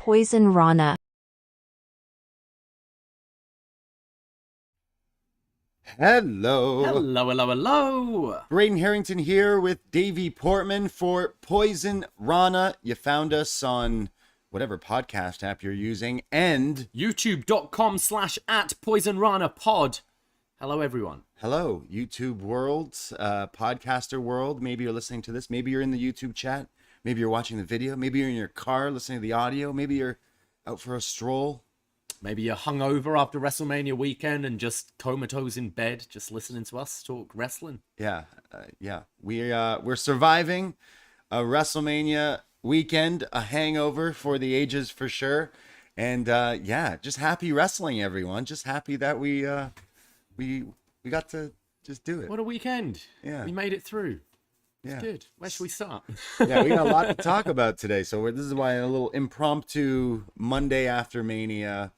Poisonrana. Hello. Hello. Braden Herrington here with Davie Portman for Poisonrana. You found us on whatever podcast app you're using and YouTube.com/@PoisonRanaPod. Hello, everyone. hello, YouTube world, podcaster world. Maybe you're listening to this. Maybe you're in the YouTube chat. Maybe you're watching the video. Maybe you're in your car listening to the audio. Maybe you're out for a stroll. Maybe you're hungover after WrestleMania weekend and just comatose in bed, just listening to us talk wrestling. Yeah. We're surviving a WrestleMania weekend, a hangover for the ages for sure. And just happy wrestling, everyone. Just happy that we got to just do it. What a weekend. Yeah. We made it through. It's Yeah. good. Where should we start? Yeah, we got a lot to talk about today. So this is why a little impromptu Monday after Mania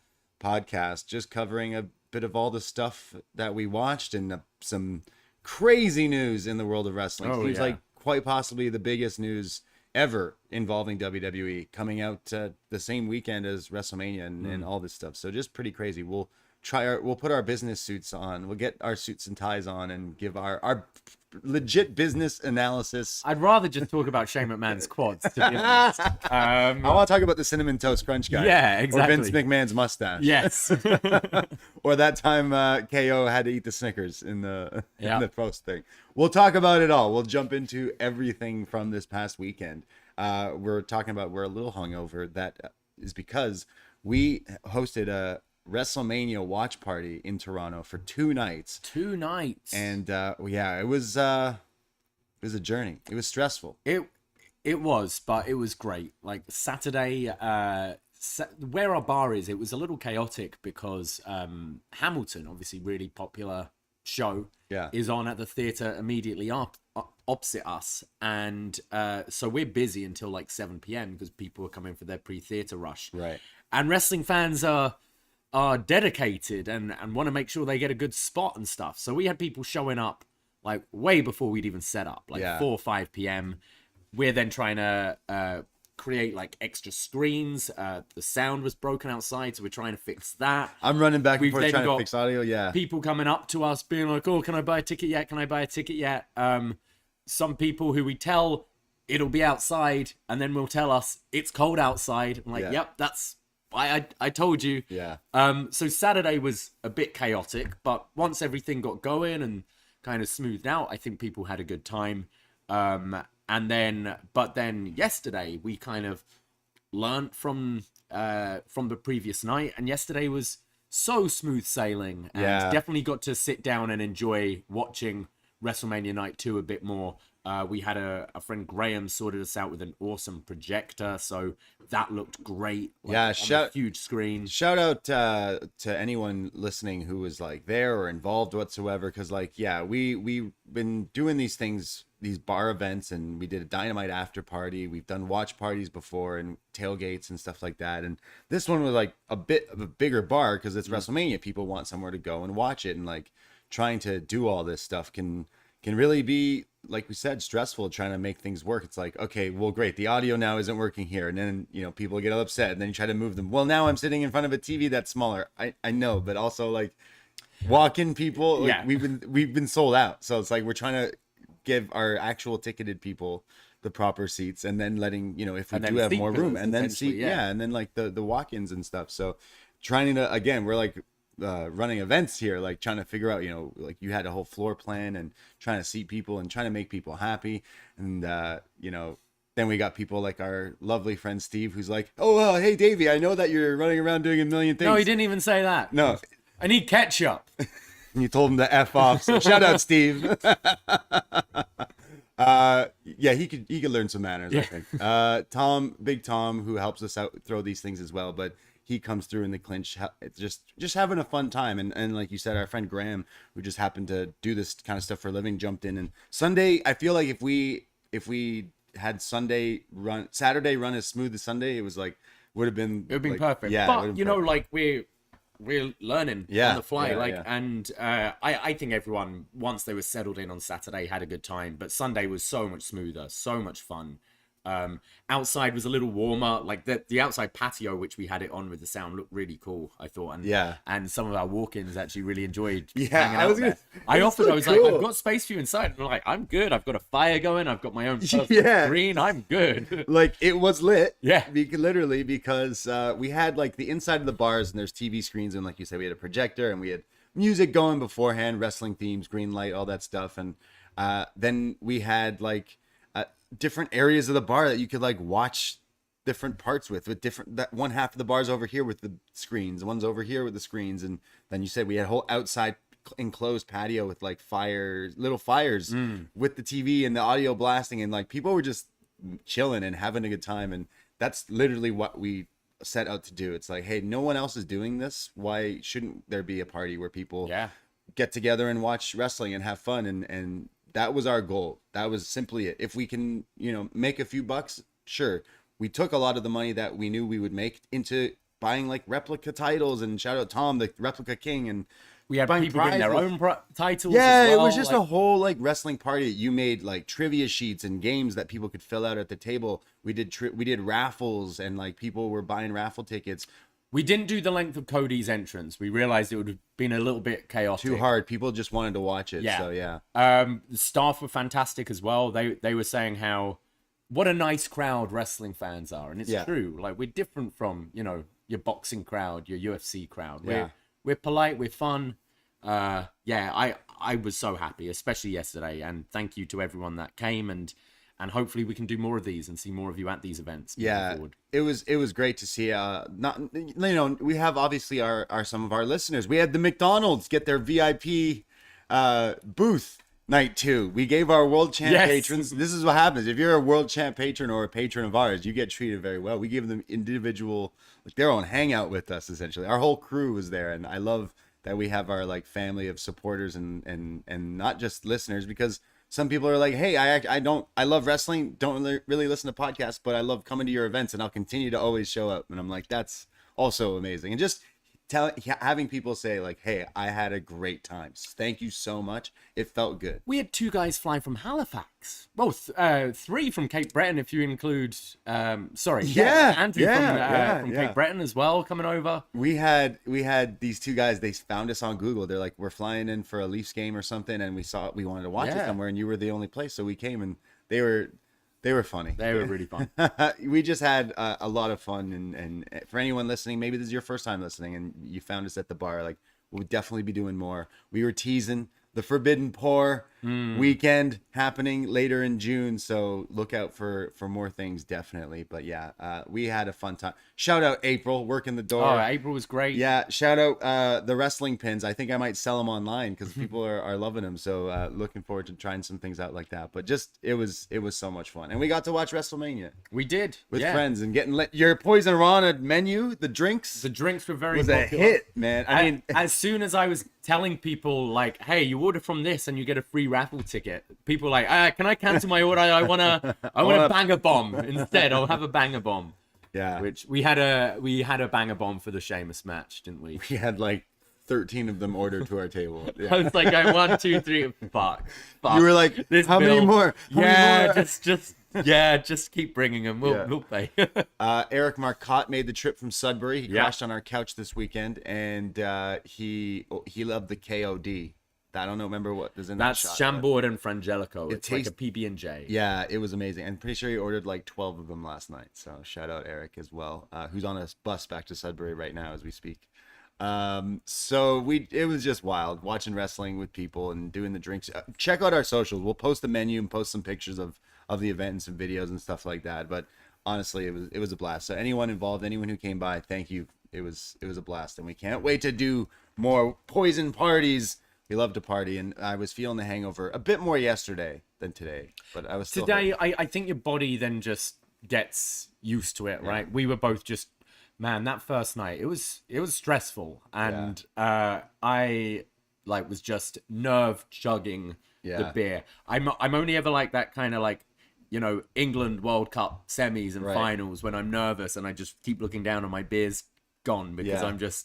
podcast, just covering a bit of all the stuff that we watched and some crazy news in the world of wrestling. Seems like quite possibly the biggest news ever involving WWE coming out the same weekend as WrestleMania and all this stuff. So just pretty crazy. We'll put our business suits on. We'll get our suits and ties on and give our legit business analysis. I'd rather just talk about Shane McMahon's quads, to be honest. I want to talk about the Cinnamon Toast Crunch guy. Yeah, exactly. Or Vince McMahon's mustache. Yes. Or that time KO had to eat the Snickers in the post thing. We'll talk about it all. We'll jump into everything from this past weekend. We're talking about we're a little hungover. That is because we hosted a WrestleMania watch party in Toronto for 2 nights. 2 nights. And it was a journey. It was stressful. It was, but it was great. Like Saturday, where our bar is, it was a little chaotic because Hamilton, obviously really popular show, is on at the theatre immediately opposite us, and so we're busy until like 7 p.m. because people are coming for their pre-theatre rush. Right. And wrestling fans are dedicated and want to make sure they get a good spot and stuff. So we had people showing up like way before we'd even set up, like 4 or 5 p.m. We're then trying to create like extra screens. The sound was broken outside, so we're trying to fix that. I'm running back and forth trying to fix audio. Yeah. People coming up to us being like, "Oh, can I buy a ticket yet? Can I buy a ticket yet?" Some people who we tell it'll be outside, and then will tell us it's cold outside. I'm like, "Yep, that's I told you." Yeah. So Saturday was a bit chaotic, but once everything got going and kind of smoothed out, I think people had a good time. But then yesterday we kind of learnt from the previous night, and yesterday was so smooth sailing, and definitely got to sit down and enjoy watching WrestleMania Night 2 a bit more. We had a friend Graham sorted us out with an awesome projector, so that looked great. On a huge screen. Shout out to anyone listening who was like there or involved whatsoever, because we've been doing these things, these bar events, and we did a Dynamite after party. We've done watch parties before and tailgates and stuff like that, and this one was like a bit of a bigger bar because it's WrestleMania. People want somewhere to go and watch it, and like trying to do all this stuff can really be, like we said, stressful trying to make things work. It's like, okay, well, great, the audio now isn't working here, and then people get upset, and then you try to move them. Well, now I'm sitting in front of a TV that's smaller. I know, but also like walk-in people, like, we've been sold out, so it's like we're trying to give our actual ticketed people the proper seats, and then letting if we do have more room, and then and then like the walk-ins and stuff. So trying to, again, we're like running events here, like trying to figure out, like you had a whole floor plan and trying to seat people and trying to make people happy. And, then we got people like our lovely friend Steve, who's like, "Oh, hey, Davey, I know that you're running around doing a million things." No, he didn't even say that. No. I need ketchup. And you told him to F off. So shout out, Steve. He could learn some manners, I think. Big Tom, who helps us out throw these things as well, but he comes through in the clinch, just having a fun time. And like you said, our friend Graham, who just happened to do this kind of stuff for a living, jumped in. And Sunday, I feel like if we had Saturday run as smooth as Sunday, it would have been perfect. Yeah, but like we're learning on the fly. And I think everyone, once they were settled in on Saturday, had a good time. But Sunday was so much smoother, so much fun. Outside was a little warmer. Like the outside patio, which we had it on with the sound, looked really cool, I thought. And some of our walk-ins actually really enjoyed hanging out there. I was like, I've got space for you inside. And I'm like, I'm good. I've got a fire going. I've got my own personal screen. I'm good. Like, it was lit. Yeah. Literally, because we had like the inside of the bars, and there's TV screens, and like you said, we had a projector, and we had music going beforehand, wrestling themes, green light, all that stuff. And then we had like different areas of the bar that you could like watch different parts with different, that one half of the bar's over here with the screens, one's over here with the screens. And then you said we had a whole outside enclosed patio with like little fires with the TV and the audio blasting, and like people were just chilling and having a good time. And that's literally what we set out to do. It's like, hey, no one else is doing this. Why shouldn't there be a party where people get together and watch wrestling and have fun? And that was our goal. That was simply it. If we can, make a few bucks, sure. We took a lot of the money that we knew we would make into buying like replica titles, and shout out Tom, the replica king, and we had people getting their own titles. Yeah, as well. It was just a whole like wrestling party. You made like trivia sheets and games that people could fill out at the table. We did raffles, and like people were buying raffle tickets. We didn't do the length of Cody's entrance. We realized it would have been a little bit chaotic. Too hard. People just wanted to watch it. Yeah. So yeah. The staff were fantastic as well. They were saying what a nice crowd wrestling fans are, and it's true. Like, we're different from your boxing crowd, your UFC crowd. We're polite, we're fun. I was so happy, especially yesterday, and thank you to everyone that came, and hopefully we can do more of these and see more of you at these events. Forward. It was great to see. We have obviously our some of our listeners. We had the McDonald's get their VIP booth night 2. We gave our world champ patrons. This is what happens if you're a world champ patron or a patron of ours. You get treated very well. We give them individual, like, their own hangout with us. Essentially, our whole crew was there, and I love that we have our like family of supporters and not just listeners, because some people are like, hey, I love wrestling, don't really listen to podcasts, but I love coming to your events, and I'll continue to always show up. And I'm like, that's also amazing. And just having people say like, hey, I had a great time, thank you so much, it felt good. We had 2 guys fly from Halifax, well, 3 from Cape Breton if you include Andrew from Cape Breton as well coming over. We had these 2 guys, they found us on Google. They're like, we're flying in for a Leafs game or something, and we wanted to watch it somewhere, and you were the only place, so we came, and they were funny. They were really fun. We just had a lot of fun, and for anyone listening, maybe this is your first time listening and you found us at the bar, like, we'll definitely be doing more. We were teasing the Forbidden Pour weekend happening later in June, so look out for more things, definitely. But we had a fun time. Shout out April, working the door. Oh, April was great. Yeah, shout out the wrestling pins. I think I might sell them online because people are loving them. So looking forward to trying some things out like that. But just it was so much fun, and we got to watch WrestleMania. We did with friends and getting lit. Your Poisonrana menu, the drinks were very was popular. A hit, man. I mean, as soon as I was telling people like, hey, you order from this and you get a free raffle ticket, people were like, can I cancel my order? I wanna bang a bomb instead. I'll have a banger bomb. Yeah, which we had a banger bomb for the Sheamus match, didn't we? We had like 13 of them ordered to our table. Yeah. I was like, 1, 2, 3, fuck. You were like, how many more? Just keep bringing them. We'll pay. Eric Marcotte made the trip from Sudbury. He crashed on our couch this weekend, and he loved the KOD. I don't know. Remember what was in that shot? That's Chambord and Frangelico. It's like a PB&J. Yeah, it was amazing. I'm pretty sure he ordered like 12 of them last night. So shout out Eric as well, who's on a bus back to Sudbury right now as we speak. It was just wild watching wrestling with people and doing the drinks. Check out our socials. We'll post the menu and post some pictures of the event and some videos and stuff like that. But honestly, it was a blast. So anyone involved, anyone who came by, thank you. It was a blast, and we can't wait to do more Poison parties. We love to party, and I was feeling the hangover a bit more yesterday than today, but I was still today. I think your body then just gets used to it, right? We were both just, man, that first night it was stressful, and I was just nerve chugging the beer. I'm only ever like that kind of like, England World Cup semis and finals when I'm nervous and I just keep looking down and my beer's gone because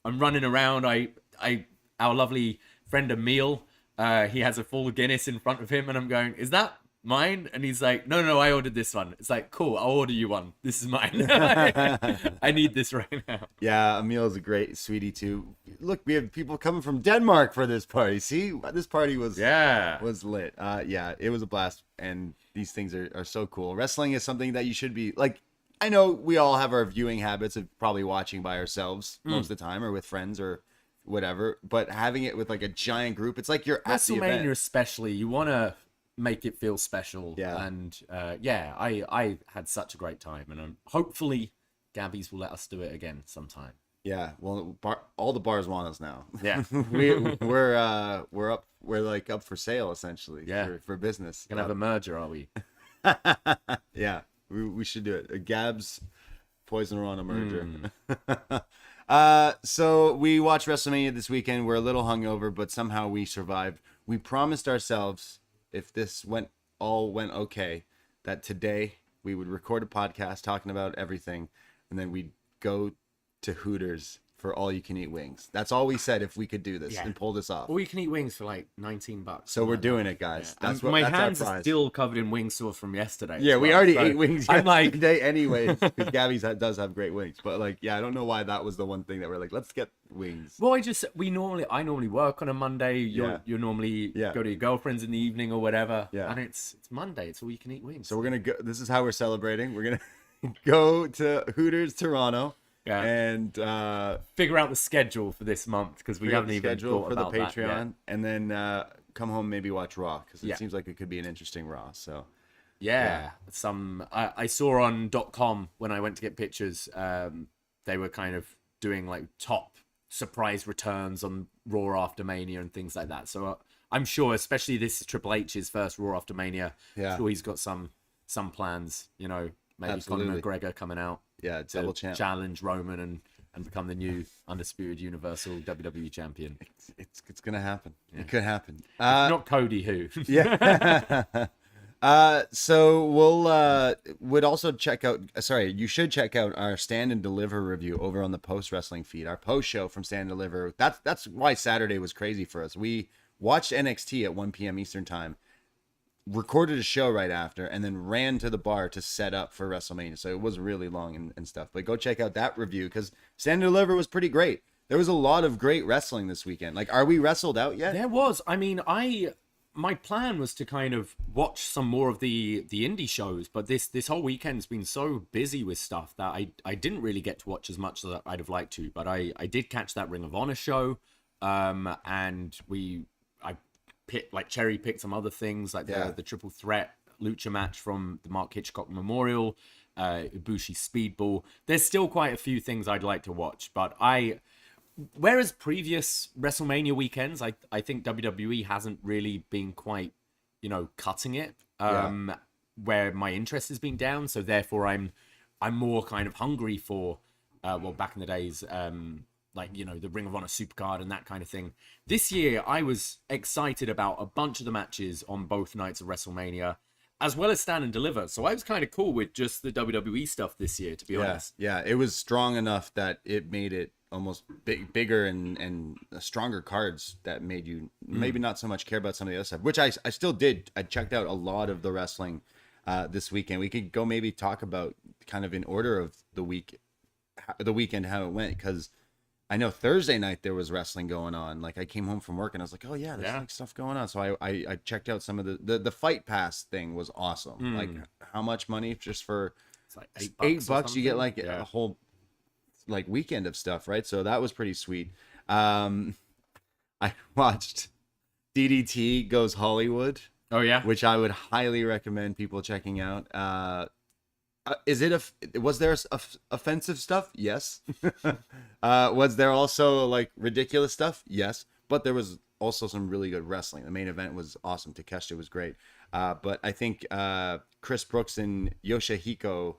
I'm running around. Our lovely friend Emil, he has a full Guinness in front of him, and I'm going, is that mine? And he's like, no, I ordered this one. It's like, cool, I'll order you one. This is mine. I need this right now. Yeah, Emil's a great sweetie too. Look, we have people coming from Denmark for this party. See, this party was lit. Yeah, it was a blast, and these things are so cool. Wrestling is something that you should be like. I know we all have our viewing habits of probably watching by ourselves most of the time, or with friends, or whatever. But having it with like a giant group, it's like you're at the event. WrestleMania especially, you want to make it feel special. Yeah. And I had such a great time, and hopefully Gabby's will let us do it again sometime. Yeah, well, all the bars want us now. Yeah. we're up. We're like up for sale essentially. Yeah. For business. Gonna have a merger, are we? Yeah, we should do it. A Gabs Poisonrana merger. So we watched WrestleMania this weekend. We're a little hungover, but somehow we survived. We promised ourselves, if this went okay, that today we would record a podcast talking about everything, and then we'd go to Hooters for all-you-can-eat wings. That's all we said if we could do this and pull this off. All you can eat wings for like $19. So we're doing it, guys. Yeah. That's my that's hands our are prize. still covered in wing sauce from yesterday. Yeah, we already ate wings I'm like, yesterday anyways, because Gabby's does have great wings. But like, yeah, I don't know why that was the one thing that we're like, let's get wings. well, I normally work on a Monday. You normally go to your girlfriend's in the evening or whatever. Yeah, and it's Monday. It's all you can eat wings. So we're gonna go. This is how we're celebrating. We're gonna go to Hooters Toronto. Yeah. And figure out the schedule for this month, because we haven't even thought for the about that Patreon, yet. and then come home, maybe watch Raw, because it seems like it could be an interesting Raw. So I saw on .com when I went to get pictures, they were kind of doing like top surprise returns on Raw after Mania and things like that. So I'm sure, especially this is Triple H's first Raw after Mania, I'm sure he's got some plans. You know, maybe Conor McGregor coming out. Yeah, double champ. Challenge Roman and become the new undisputed Universal WWE champion. It's gonna happen. Yeah. It could happen. Not Cody, who? Yeah. So we'll would also check out. Sorry, you should check out our Stand and Deliver review over on the Post Wrestling feed. Our post show from Stand and Deliver. That's why Saturday was crazy for us. We watched NXT at 1 p.m. Eastern time, recorded a show right after, and then ran to the bar to set up for WrestleMania. So it was really long and stuff. But go check out that review, because Stand and Deliver was pretty great. There was a lot of great wrestling this weekend. Like, are we wrestled out yet? There was. I mean, my plan was to kind of watch some more of the indie shows, but this whole weekend's been so busy with stuff that I didn't really get to watch as much as I'd have liked to. But I did catch that Ring of Honor show, and I cherry picked some other things, like the triple threat lucha match from the Mark Hitchcock Memorial, Ibushi Speedball. There's still quite a few things I'd like to watch, but whereas previous WrestleMania weekends, I think WWE hasn't really been quite, cutting it, where my interest has been down. So therefore I'm more kind of hungry for, back in the days, the Ring of Honor Supercard and that kind of thing. This year, I was excited about a bunch of the matches on both nights of WrestleMania, as well as Stand and Deliver. So I was kind of cool with just the WWE stuff this year, to be honest. Yeah, it was strong enough that it made it almost bigger and stronger cards that made you maybe not so much care about some of the other stuff, which I still did. I checked out a lot of the wrestling this weekend. We could go maybe talk about kind of in order of the weekend, how it went, because I know Thursday night there was wrestling going on. Like, I came home from work and I was like, oh yeah, there's like stuff going on. So I checked out some of the Fight Pass thing was awesome. Like, how much money just for it's like $8 you get like a whole like weekend of stuff, right? So that was pretty sweet. I watched DDT Goes Hollywood. Oh yeah, which I would highly recommend people checking out. Was there offensive stuff? Yes. Was there also like ridiculous stuff? Yes. But there was also some really good wrestling. The main event was awesome. Takeshita was great. But I think Chris Brooks and Yoshihiko,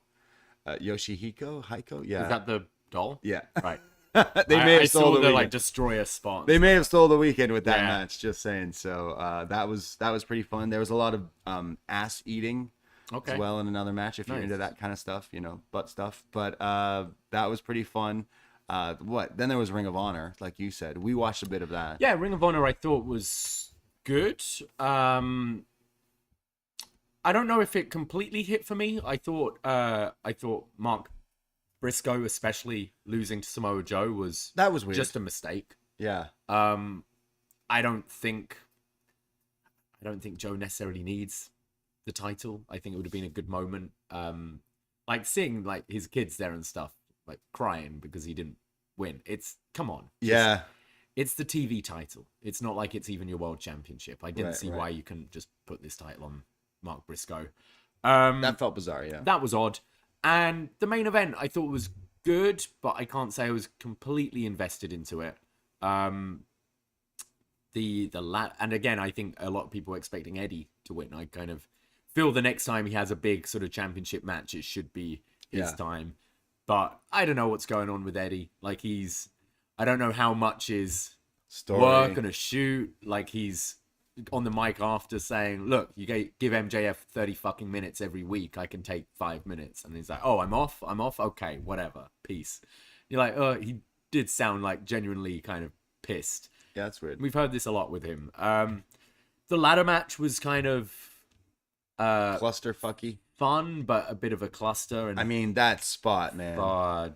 Heiko? Yeah. Is that the doll? Yeah. Right. They may have stole the weekend. Like destroyer spot. They may have stole the weekend with that match. Just saying. So that was pretty fun. There was a lot of ass eating. Okay. As well in another match, if you're into that kind of stuff, butt stuff. But that was pretty fun. Then there was Ring of Honor, like you said. We watched a bit of that. Yeah, Ring of Honor I thought was good. I don't know if it completely hit for me. I thought Mark Briscoe, especially losing to Samoa Joe, was weird. Just a mistake. Yeah. I don't think Joe necessarily needs the title. I think it would have been a good moment. Like seeing like his kids there and stuff, like crying because he didn't win. Come on. Yeah. It's the TV title. It's not like it's even your world championship. I didn't see why you couldn't just put this title on Mark Briscoe. That felt bizarre, yeah. That was odd. And the main event I thought was good, but I can't say I was completely invested into it. And again, I think a lot of people were expecting Eddie to win. I kind of feel the next time he has a big sort of championship match, it should be his time. But I don't know what's going on with Eddie. Like I don't know how much is work and a shoot. Like he's on the mic after saying, look, you give MJF 30 fucking minutes every week. I can take 5 minutes. And he's like, oh, I'm off. Okay, whatever. Peace. You're like, oh, he did sound like genuinely kind of pissed. Yeah, that's weird. We've heard this a lot with him. The ladder match was kind of clusterfucky. Fun, but a bit of a cluster. And I mean, that spot, man.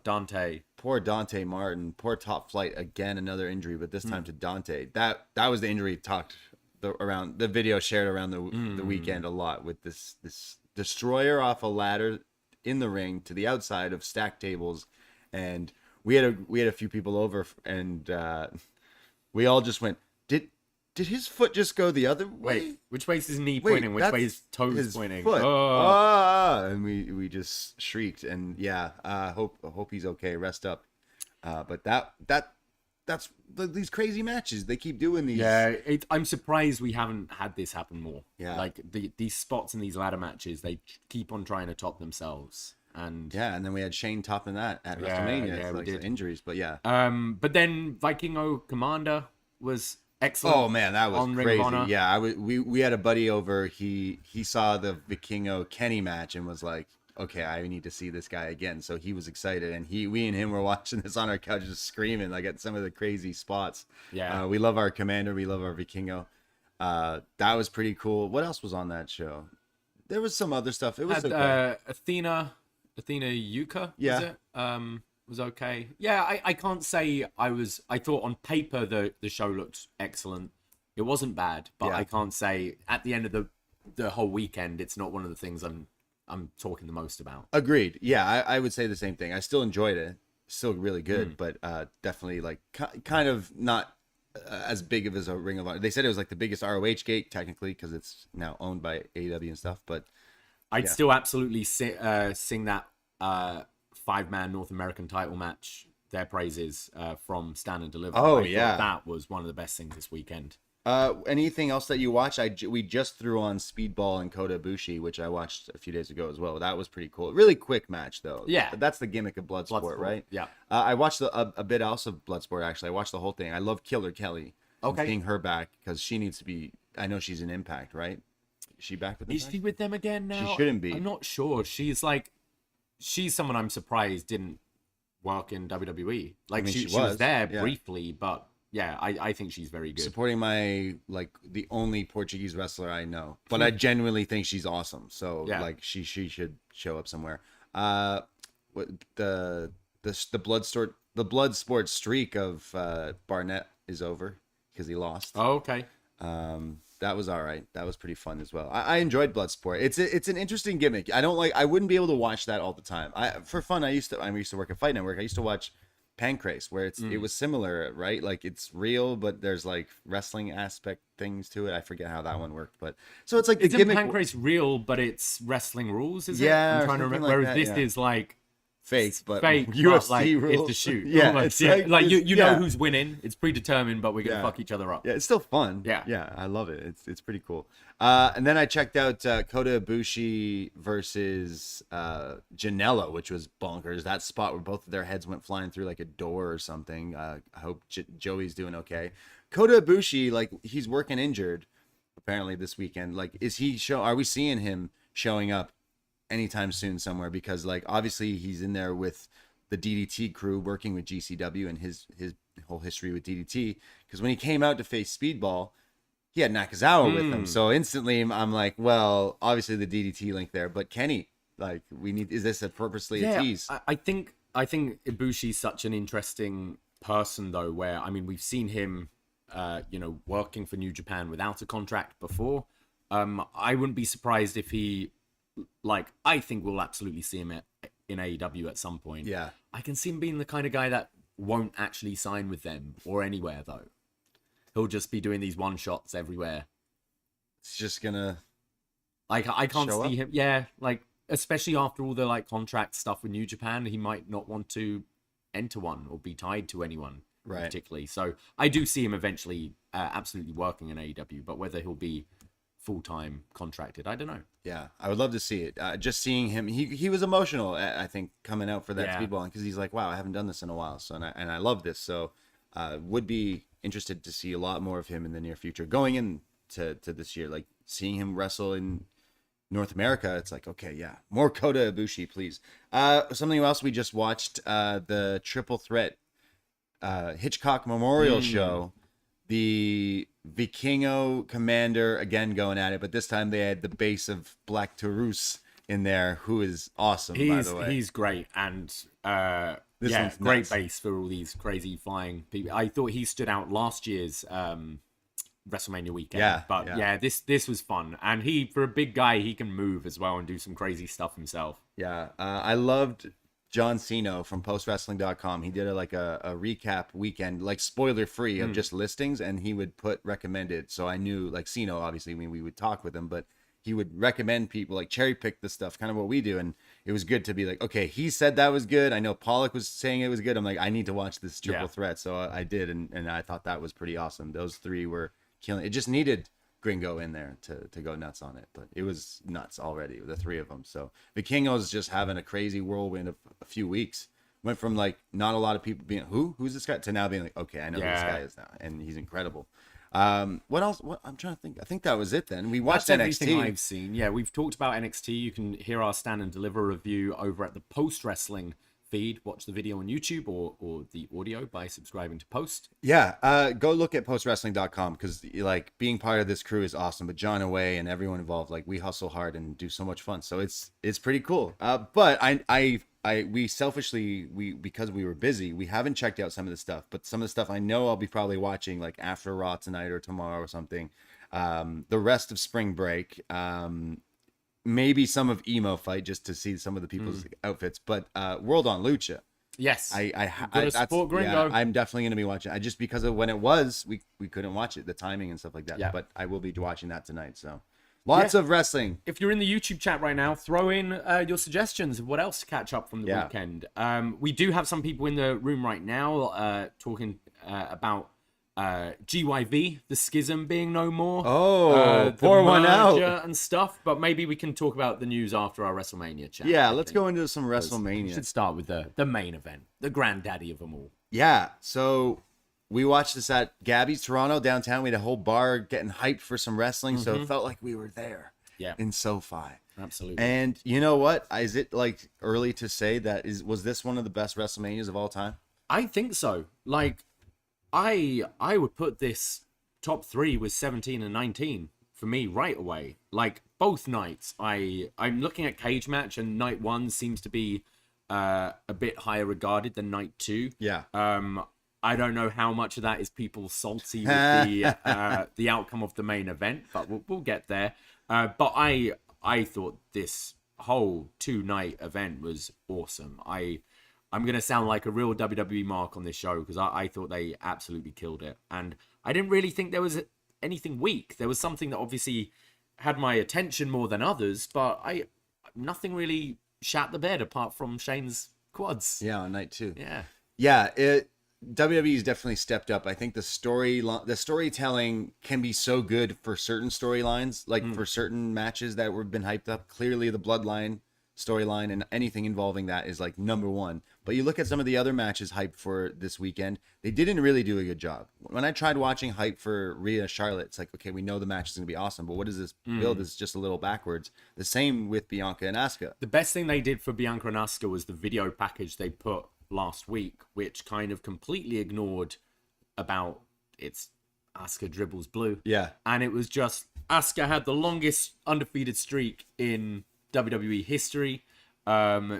Dante. Poor Dante Martin. Poor Top Flight. Again, another injury, but this time to Dante. That was the injury talked around the video shared around the weekend a lot, with this destroyer off a ladder in the ring to the outside of stacked tables, and we had a few people over, and we all just went, did his foot just go the other way? Wait, which way is his knee pointing? Which way is his toes pointing? Foot. Oh. And we just shrieked, and hope he's okay. Rest up. But that's these crazy matches. They keep doing these. Yeah, I'm surprised we haven't had this happen more. Yeah, like these spots in these ladder matches, they keep on trying to top themselves. And then we had Shane topping that at WrestleMania. Yeah, we did. Injuries, but yeah. But then Vikingo Commander was excellent. Oh man, that was crazy. Ring of Honor. Yeah, we had a buddy over. He saw the Vikingo Kenny match and was like, okay, I need to see this guy again. So he was excited, and we and him were watching this on our couch, just screaming like at some of the crazy spots. Yeah, we love our Commander, we love our Vikingo. That was pretty cool. What else was on that show? There was some other stuff. It was okay. Athena Yuka. Yeah. Was it? Was okay. Yeah, I can't say I thought on paper the show looked excellent. It wasn't bad, but I can't say at the end of the whole weekend, it's not one of the things I'm talking the most about. Agreed. Yeah, I would say the same thing. I still enjoyed it. Still really good, but definitely like kind of not as big of as a Ring of Honor. They said it was like the biggest ROH gate technically because it's now owned by AEW and stuff. But I'd still absolutely sing that 5-man North American title match. Their praises from Stand and Deliver. Oh, I thought that was one of the best things this weekend. Anything else that you watch? We just threw on Speedball and Kota Ibushi, which I watched a few days ago as well. That was pretty cool. Really quick match though. Yeah, but that's the gimmick of Bloodsport, right? Yeah. I watched a bit else of Bloodsport actually. I watched the whole thing. I love Killer Kelly. Okay. Seeing her back because she needs to be. I know she's in Impact, right? Is she back with Impact? Is she with them again now? She shouldn't be. I'm not sure. She's someone I'm surprised didn't work in WWE. Like I mean, she was there briefly, but. Yeah, I think she's very good. Supporting the only Portuguese wrestler I know, but I genuinely think she's awesome. So she should show up somewhere. What the blood sport streak of Barnett is over because he lost. Oh, okay. That was all right. That was pretty fun as well. I enjoyed Bloodsport. It's an interesting gimmick. I wouldn't be able to watch that all the time. For fun, I used to work at Fight Network. I used to watch Pancrase, where it was similar, right? Like it's real, but there's like wrestling aspect things to it. I forget how that one worked, but so it's like the gimmick. Pancrase real, but it's wrestling rules, is it? Yeah, I'm trying to remember. Whereas this is like fake, but UFC like, rules. It's the shoot. Yeah, it's like you know who's winning. It's predetermined, but we're gonna fuck each other up. Yeah, it's still fun. Yeah, I love it. It's pretty cool. And then I checked out Kota Ibushi versus Janela, which was bonkers. That spot where both of their heads went flying through like a door or something. I hope Joey's doing okay. Kota Ibushi, like he's working injured apparently this weekend. Like, are we seeing him showing up anytime soon somewhere? Because like obviously he's in there with the DDT crew working with GCW and his whole history with DDT. Because when he came out to face Speedball, he had Nakazawa with him. So instantly I'm like, well, obviously the DDT link there, but Kenny, like, is this a purposely a tease? I think Ibushi's such an interesting person though, where, I mean, we've seen him, working for New Japan without a contract before. I wouldn't be surprised if he, I think we'll absolutely see him in AEW at some point. Yeah. I can see him being the kind of guy that won't actually sign with them or anywhere though. He'll just be doing these one shots everywhere. It's just gonna I can't see up? him. Yeah, especially after all the contract stuff with New Japan, he might not want to enter one or be tied to anyone particularly. So I do see him eventually absolutely working in AEW, but whether he'll be full-time contracted, I don't know. Yeah, I would love to see it. Just seeing him, he was emotional, I think, coming out for that speedball, because he's like, wow, I haven't done this in a while, so and I love this. So would be interested to see a lot more of him in the near future. Going into this year, like seeing him wrestle in North America, it's like, okay, yeah, more Kota Ibushi, please. Something else we just watched, the Triple Threat Hitchcock Memorial Show. The Vikingo Commander again going at it, but this time they had the base of Black Taurus in there, who is awesome, by the way. He's great, and This one's great nuts. base for all these crazy flying people. I thought he stood out last year's WrestleMania weekend, but this was fun, and for a big guy, he can move as well and do some crazy stuff himself. Yeah, I loved John Cena from postwrestling.com. He did a recap weekend, like spoiler free of just listings, and he would put recommended. So I knew, like, Cena, obviously, when we would talk with him, but he would recommend people, like cherry pick the stuff, kind of what we do. And it was good to be like, okay, he said that was good. I know Pollock was saying it was good. I'm like, I need to watch this Triple Threat. So I did, and I thought that was pretty awesome. Those three were killing. It just needed Gringo in there to go nuts on it, but it was nuts already, the three of them. So Vikingo's just having a crazy whirlwind of a few weeks. Went from like not a lot of people being who's this guy, to now being like, okay, I know who this guy is now, and he's incredible. What else? I'm trying to think. I think that was it then. We watched That's NXT. everything I've seen. Yeah, we've talked about NXT. You can hear our Stand and Deliver review over at the Post Wrestling feed. Watch the video on YouTube or the audio by subscribing to Post. Yeah, go look at postwrestling.com, because like being part of this crew is awesome. But John Away and everyone involved, like, we hustle hard and do so much fun. So it's pretty cool. But we selfishly, because we were busy, we haven't checked out some of the stuff. But some of the stuff I know I'll be probably watching like after Raw tonight or tomorrow or something. The rest of spring break. Maybe some of Emo Fight, just to see some of the people's outfits, but World on Lucha. Yes, I support Gringo. I'm definitely going to be watching. I just, because of when it was, we couldn't watch it, the timing and stuff like that. Yeah. But I will be watching that tonight. So lots of wrestling. If you're in the YouTube chat right now, throw in your suggestions of what else to catch up from the weekend. We do have some people in the room right now talking about GYV, the schism being no more. Pour one out and stuff. But maybe we can talk about the news after our WrestleMania chat. Yeah, let's go into some WrestleMania. We should start with the main event, the granddaddy of them all. Yeah, so we watched this at Gabby's Toronto downtown. We had a whole bar getting hyped for some wrestling, so it felt like we were there. Yeah, in SoFi. Absolutely. And you know what? Is it like early to say that was this one of the best WrestleManias of all time? I think so. Like, I would put this top 3 with 17 and 19 for me right away. Like, both nights. I'm looking at Cage Match, and night 1 seems to be a bit higher regarded than night 2. Yeah. I don't know how much of that is people salty with the outcome of the main event, but we'll get there. But I thought this whole 2-night event was awesome. I'm going to sound like a real WWE mark on this show, because I thought they absolutely killed it. And I didn't really think there was anything weak. There was something that obviously had my attention more than others, but nothing really shat the bed apart from Shane's quads. Yeah, on night 2. Yeah. WWE's definitely stepped up. I think the storytelling can be so good for certain storylines, like for certain matches that were been hyped up. Clearly, the Bloodline storyline and anything involving that is like number 1. But you look at some of the other matches hyped for this weekend, they didn't really do a good job. When I tried watching hype for Rhea Charlotte, it's like, okay, we know the match is going to be awesome, but what is this build is just a little backwards. The same with Bianca and Asuka. The best thing they did for Bianca and Asuka was the video package they put last week, which kind of completely ignored about its Asuka dribbles blue. Yeah. And it was just, Asuka had the longest undefeated streak in WWE history.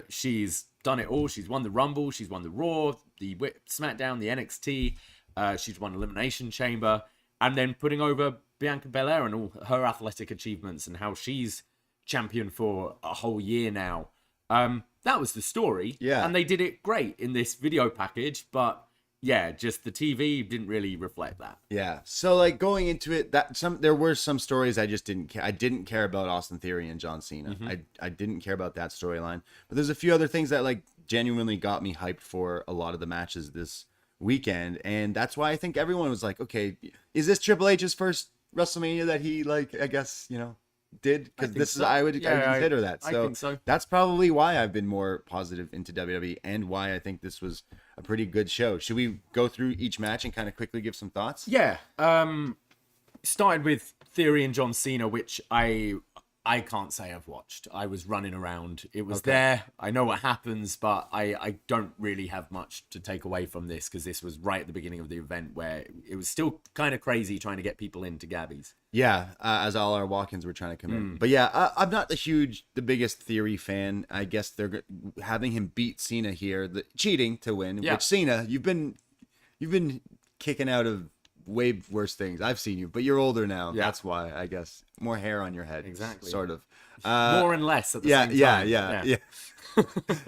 She's done it all. She's won the Rumble. She's won the Raw, the SmackDown, the NXT. She's won Elimination Chamber. And then putting over Bianca Belair and all her athletic achievements and how she's champion for a whole year now. That was the story. Yeah. And they did it great in this video package. But yeah, just the TV didn't really reflect that. Yeah. So like going into it, there were some stories I just didn't care. I didn't care about Austin Theory and John Cena. I didn't care about that storyline. But there's a few other things that like genuinely got me hyped for a lot of the matches this weekend, and that's why I think everyone was like, okay, is this Triple H's first WrestleMania that he like? I guess did, because this is I would consider that. So, I think so. That's probably why I've been more positive into WWE and why I think this was a pretty good show. Should we go through each match and kind of quickly give some thoughts? Yeah. Started with Theory and John Cena, which I can't say I've watched. I was running around. It was there. I know what happens, but I don't really have much to take away from this because this was right at the beginning of the event where it was still kind of crazy trying to get people into Gabby's. Yeah, as all our walk-ins were trying to come in. But yeah, I'm not the biggest Theory fan. I guess they're having him beat Cena here, cheating to win. Yeah. Which Cena, you've been kicking out of way worse things. I've seen you, but you're older now. Yeah. That's why, I guess. More hair on your head. Exactly. Sort of. More and less at the same time. Yeah.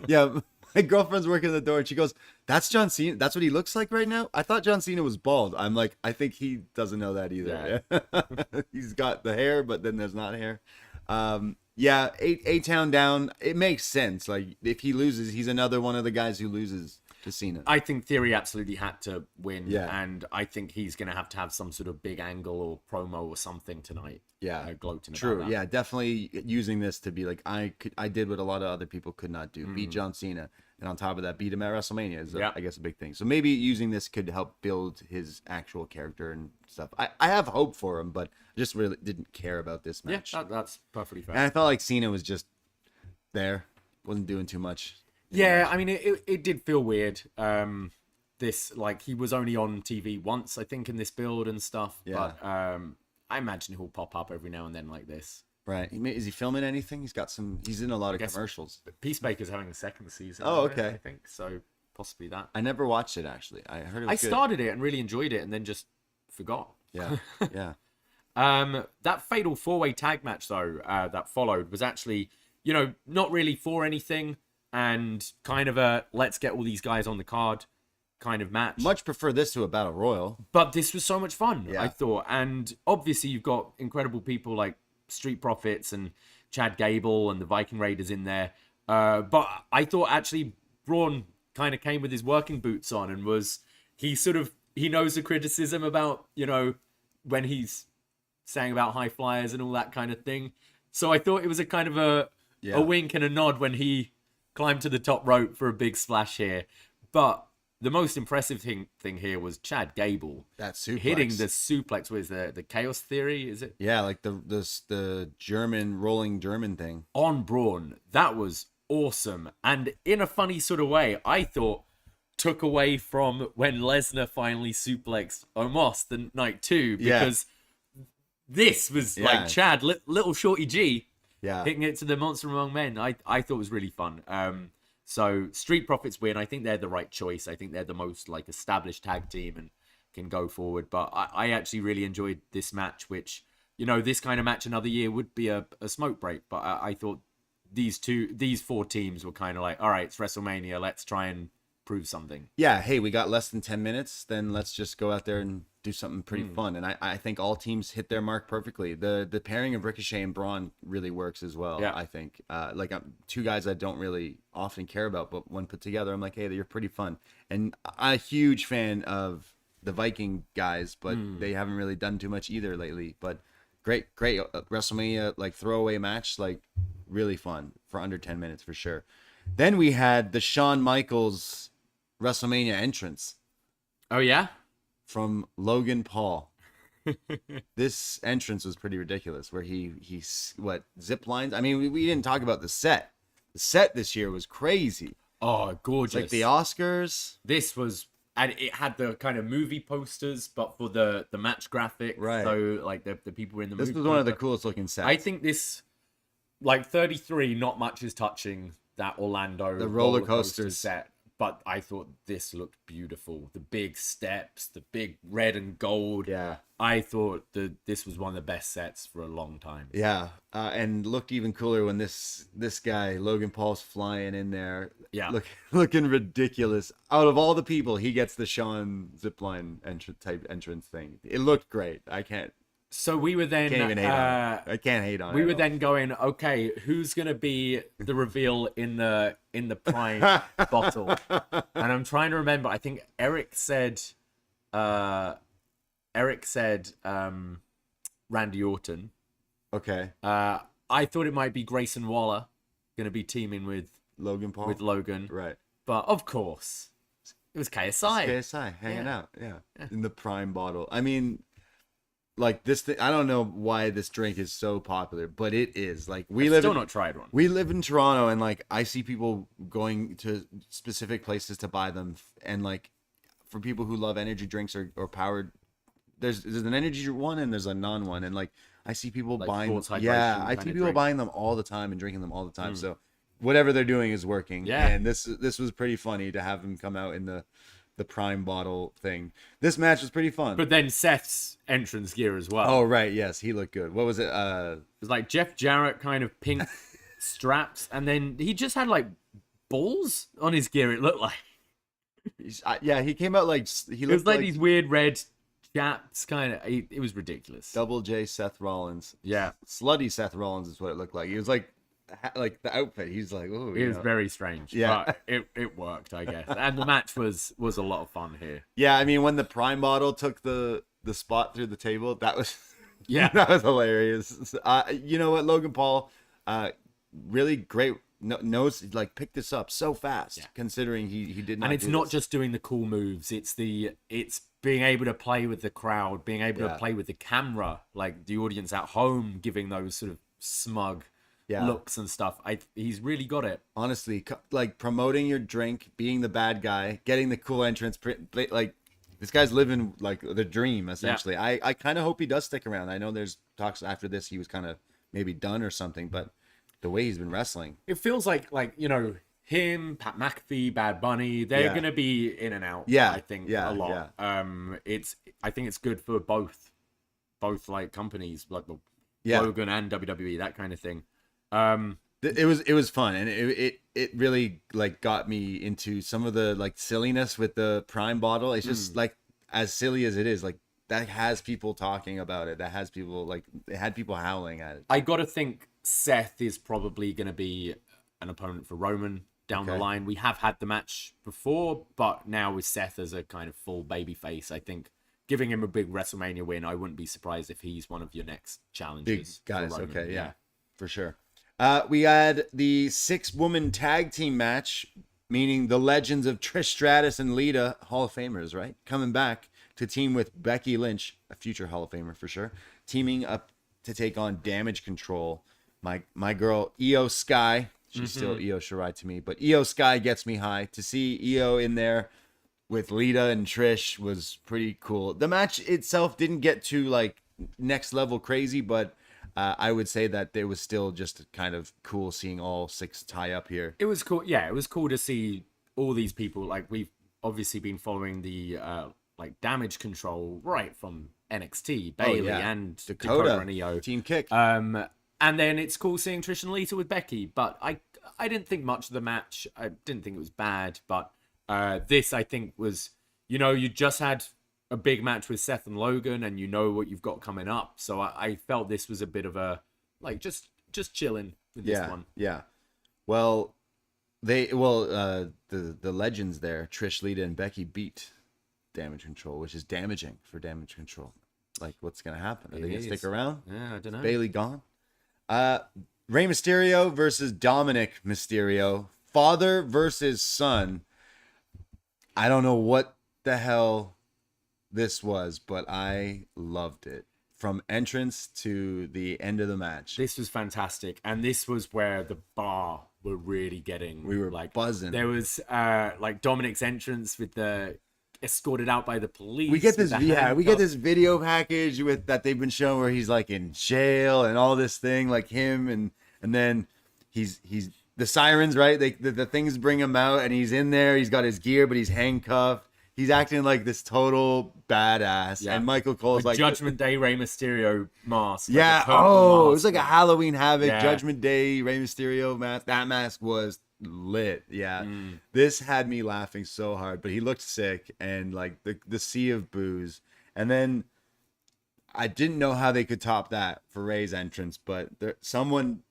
Yeah. My girlfriend's working at the door and she goes, "That's John Cena? That's what he looks like right now? I thought John Cena was bald." I'm like, I think he doesn't know that either. Yeah. He's got the hair, but then there's not hair. Yeah, A-Town down. It makes sense. Like, if he loses, he's another one of the guys who loses to Cena. I think Theory absolutely had to win. Yeah. And I think he's going to have some sort of big angle or promo or something tonight. Yeah, gloating true. about that. Yeah, definitely using this to be like, I did what a lot of other people could not do, beat John Cena, and on top of that, beat him at WrestleMania is, I guess, a big thing. So maybe using this could help build his actual character and stuff. I have hope for him, but I just really didn't care about this match. Yeah, that's perfectly fair. And I felt like Cena was just there, wasn't doing too much. Yeah, I mean, it did feel weird. This, like, he was only on TV once, I think, in this build and stuff. Yeah. But I imagine he'll pop up every now and then like this. Right. Is he filming anything? He's in a lot of commercials. Peacemaker's having a second season. Oh, okay. I think so. Possibly that. I never watched it, actually. I heard it was good. started it and really enjoyed it and then just forgot. Yeah. Yeah. That fatal 4-way tag match, though, that followed was actually, not really for anything and kind of a let's get all these guys on the card kind of match. Much prefer this to a Battle Royal. But this was so much fun, Yeah. I thought. And obviously you've got incredible people like Street Profits and Chad Gable and the Viking Raiders in there. But I thought actually Braun kind of came with his working boots on and he knows the criticism about, when he's saying about high flyers and all that kind of thing. So I thought it was a kind of a wink and a nod when he climbed to the top rope for a big splash here. But the most impressive thing here was Chad Gable. That suplex. Hitting the suplex with the Chaos Theory, is it? Yeah, like the German, rolling German thing. On Braun. That was awesome. And in a funny sort of way, I thought took away from when Lesnar finally suplexed Omos the night 2. Because this was like Chad, little shorty G, hitting it to the Monster Among Men. I thought it was really fun. So Street Profits win. I think they're the right choice. I think they're the most like established tag team and can go forward. But I actually really enjoyed this match, which, this kind of match another year would be a smoke break. But I thought these 4 teams were kind of like, all right, it's WrestleMania. Let's try and prove something. Yeah. Hey, we got less than 10 minutes. Then let's just go out there and do something pretty fun. And I think all teams hit their mark perfectly. The pairing of Ricochet and Braun really works as well. Yeah. I think two guys I don't really often care about, but when put together, I'm like, hey, they're pretty fun. And I'm a huge fan of the Viking guys, but they haven't really done too much either lately. But great WrestleMania like throwaway match, like really fun for under 10 minutes for sure. Then we had the Shawn Michaels WrestleMania entrance. Oh yeah. From Logan Paul. This entrance was pretty ridiculous where he zip lines. I mean, we didn't talk about the set. The set this year was crazy. Oh, gorgeous. It's like the Oscars. This was and it had the kind of movie posters, but for the match graphic. Right. So like the people in the movie. This was one of the coolest looking sets. I think this, like 33, not much is touching that Orlando the roller coaster set. But I thought this looked beautiful. The big steps, the big red and gold. Yeah. I thought this was one of the best sets for a long time. Yeah. And looked even cooler when this guy, Logan Paul's flying in there. Yeah. Looking ridiculous. Out of all the people, he gets the Sean zipline entrance thing. It looked great. So we were then. Can't even hate on it. I can't hate on it. We were then going, okay, who's gonna be the reveal in the prime bottle? And I'm trying to remember. I think Eric said Randy Orton. Okay. I thought it might be Grayson Waller gonna be teaming with Logan Paul. With Logan. Right. But of course, it was KSI. It's KSI hanging out. Yeah. In the prime bottle. I mean, like this thing, I don't know why this drink is so popular, but it is. Like not tried one. We live in Toronto, and like I see people going to specific places to buy them, and like for people who love energy drinks or powered, there's an energy one and there's a non one, and like I see people like buying. Yeah, I see people buying them all the time and drinking them all the time. So whatever they're doing is working. Yeah, and this was pretty funny to have him come out in the prime bottle thing. This match was pretty fun. But then Seth's entrance gear as well. Oh right, yes, he looked good. What was it? It was like Jeff Jarrett kind of pink straps, and then he just had like balls on his gear. It looked like. Yeah, he came out like he looked it was like these weird red chaps, kind of. It was ridiculous. Double J Seth Rollins. Yeah, slutty Seth Rollins is what it looked like. He was like the outfit. He's like, oh, it was very strange. Yeah, but it worked, I guess. And the match was a lot of fun here. Yeah, I mean, when the prime bottle took the spot through the table, that was that was hilarious. You know what, Logan Paul, really great. Knows like picked this up so fast, considering he did not. And it's not just doing the cool moves. It's being able to play with the crowd, being able to play with the camera, like the audience at home, giving those sort of smug looks and stuff. He's really got it. Honestly, like promoting your drink, being the bad guy, getting the cool entrance, like this guy's living like the dream essentially. Yeah. I kind of hope he does stick around. I know there's talks after this he was kind of maybe done or something, but the way he's been wrestling, it feels like you know him, Pat McAfee, Bad Bunny, they're gonna be in and out. Yeah, I think a lot. Yeah. I think it's good for both like companies, like the Logan and WWE, that kind of thing. It was fun, and it really like got me into some of the like silliness with the prime bottle. It's just like as silly as it is, like that has people talking about it. That has people like it had people howling at it. I gotta think Seth is probably gonna be an opponent for Roman down the line. We have had the match before, but now with Seth as a kind of full babyface, I think giving him a big WrestleMania win, I wouldn't be surprised if he's one of your next challengers. Big guys, okay, yeah, for sure. We had the 6-woman tag team match, meaning the legends of Trish Stratus and Lita, Hall of Famers, right? Coming back to team with Becky Lynch, a future Hall of Famer for sure, teaming up to take on Damage Control. My girl, Io Sky. She's still Io Shirai to me, but Io Sky gets me high. To see Io in there with Lita and Trish was pretty cool. The match itself didn't get to like next level crazy, but I would say that it was still just kind of cool seeing all 6 tie up here. It was cool. Yeah, it was cool to see all these people. Like we've obviously been following the like Damage Control right from NXT, Bayley and Dakota and Io. Team Kick. And then it's cool seeing Trish and Lita with Becky. But I didn't think much of the match. I didn't think it was bad. But this, I think, was, you know, you just had a big match with Seth and Logan, and you know what you've got coming up. So I felt this was a bit of a, like, just chilling with this one. Yeah. Well, the legends there, Trish, Lita, and Becky beat Damage Control, which is damaging for Damage Control. Like, what's going to happen? Are they going to stick around? Yeah, I don't know. Is Bayley gone? Rey Mysterio versus Dominic Mysterio. Father versus son. I don't know what the hell this was, but I loved it. From entrance to the end of the match. This was fantastic. And this was where the bar were really getting... We were like buzzing. There was like Dominic's entrance with the escorted out by the police. We get this, with the we get handcuffs. this video package with that they've been showing where he's like in jail and all this thing, like him, and then he's the sirens, right? The things bring him out, and he's in there. He's got his gear, but he's handcuffed. He's acting like this total badass, Yeah. and Michael Cole's The like Judgment Day Rey Mysterio mask. like yeah. the purple Oh, it mask. was like a Halloween Havoc, Yeah. Judgment Day, Rey Mysterio mask. That mask was lit. Yeah. This had me laughing so hard, but he looked sick, and like the sea of booze. And then I didn't know how they could top that for Ray's entrance, but someone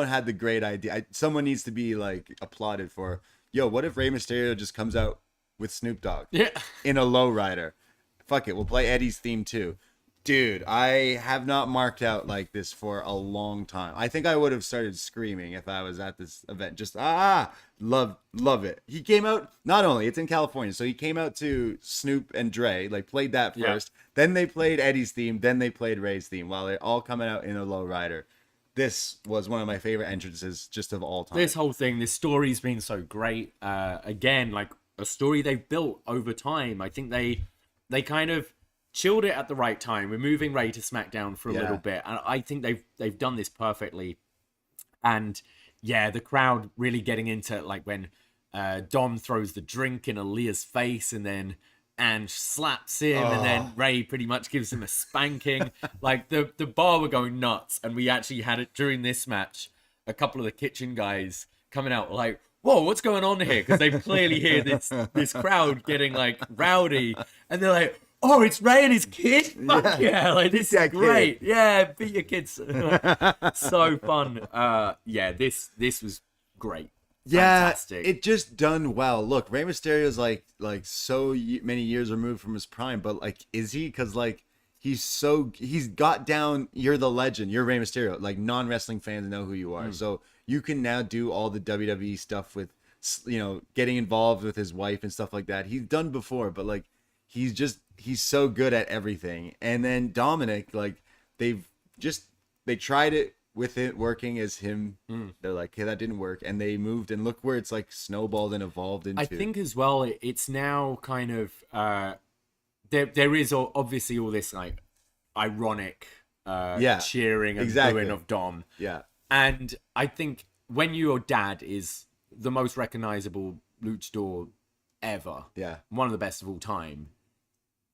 had the great idea. Someone needs to be like applauded for, yo, what if Rey Mysterio just comes out with Snoop Dogg Yeah. in a lowrider? Fuck it, we'll play Eddie's theme too. Dude, I have not marked out like this for a long time. I think I would have started screaming if I was at this event. Just love it. He came out, not only it's in California, so he came out to Snoop and Dre, like played that first. Yeah. Then they played Eddie's theme, then they played Ray's theme while they're all coming out in a lowrider. This was one of my favorite entrances just of all time. This whole thing, this story's been so great. Again, like a story they've built over time. I think they kind of chilled it at the right time. We're moving Ray to SmackDown for a little bit, and I think they've done this perfectly. And yeah, the crowd really getting into it, like when Dom throws the drink in Aaliyah's face, and then Ange slaps him, and then Ray pretty much gives him a spanking. Like the bar were going nuts, and we actually had it during this match. A couple of the kitchen guys coming out like, whoa, what's going on here? Because they clearly hear this crowd getting like rowdy, and they're like, oh, it's Ray and his kid? Fuck yeah, like this is great. Kid. Yeah, beat your kids. So fun. Yeah, this was great. Yeah, Fantastic. it just done well. Look, Rey Mysterio's like so many years removed from his prime, but like, is he? Because like he's got down. You're the legend. You're Rey Mysterio. Like non-wrestling fans know who you are, so you can now do all the WWE stuff with, getting involved with his wife and stuff like that. He's done before, but like he's so good at everything. And then Dominic, like they tried it with it working as him. They're like, hey, that didn't work, and they moved, and look where it's like snowballed and evolved into. I think as well, it's now kind of there is obviously all this like ironic cheering and booing of Dom. Yeah. And I think when your dad is the most recognizable luchador ever, one of the best of all time,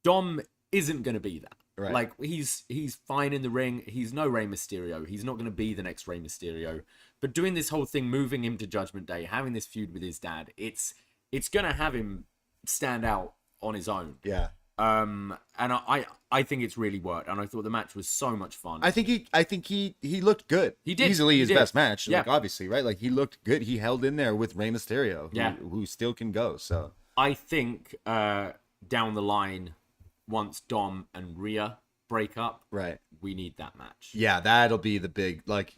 Dom isn't going to be that. Right. Like he's fine in the ring. He's no Rey Mysterio. He's not going to be the next Rey Mysterio. But doing this whole thing, moving him to Judgment Day, having this feud with his dad, it's going to have him stand out on his own. Yeah. And I think it's really worked, and I thought the match was so much fun. I think he looked good. He did. Easily his best match. Yeah. Like obviously, right? Like he looked good. He held in there with Rey Mysterio, who still can go. So I think down the line, once Dom and Rhea break up, right, we need that match. Yeah, that'll be the big, like,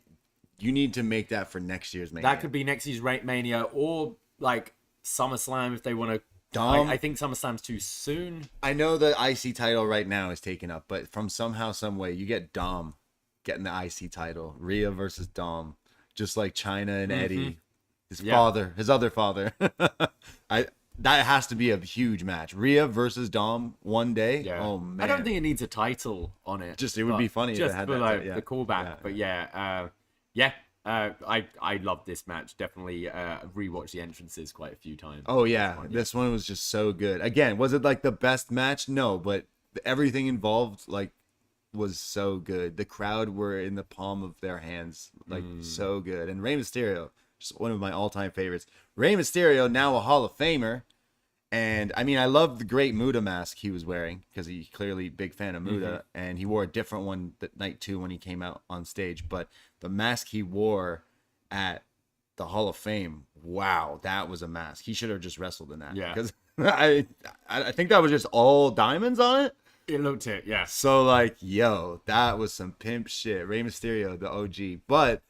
you need to make that for next year's Mania. That could be next year's Mania, or like SummerSlam if they want to. Dom, I think SummerSlam's too soon. I know the IC title right now is taken up, but from somehow, some way, you get Dom getting the IC title. Rhea versus Dom, just like Chyna and Eddie, his other father. That has to be a huge match. Rhea versus Dom one day. Yeah. Oh man. I don't think it needs a title on it. It would be funny just if it had for that, like yeah. the callback. Yeah. But I love this match. Definitely rewatched the entrances quite a few times. Oh yeah, this one was just so good. Again, was it like the best match? No, but everything involved like was so good. The crowd were in the palm of their hands, like so good. And Rey Mysterio, just one of my all-time favorites. Rey Mysterio, now a Hall of Famer. And I mean, I love the great Muda mask he was wearing because he's clearly a big fan of Muda, and he wore a different one that night too when he came out on stage. But the mask he wore at the Hall of Fame, wow, that was a mask. He should have just wrestled in that. Yeah, because I think that was just all diamonds on it. It looked it, yeah. So like, yo, that was some pimp shit. Rey Mysterio, the OG. But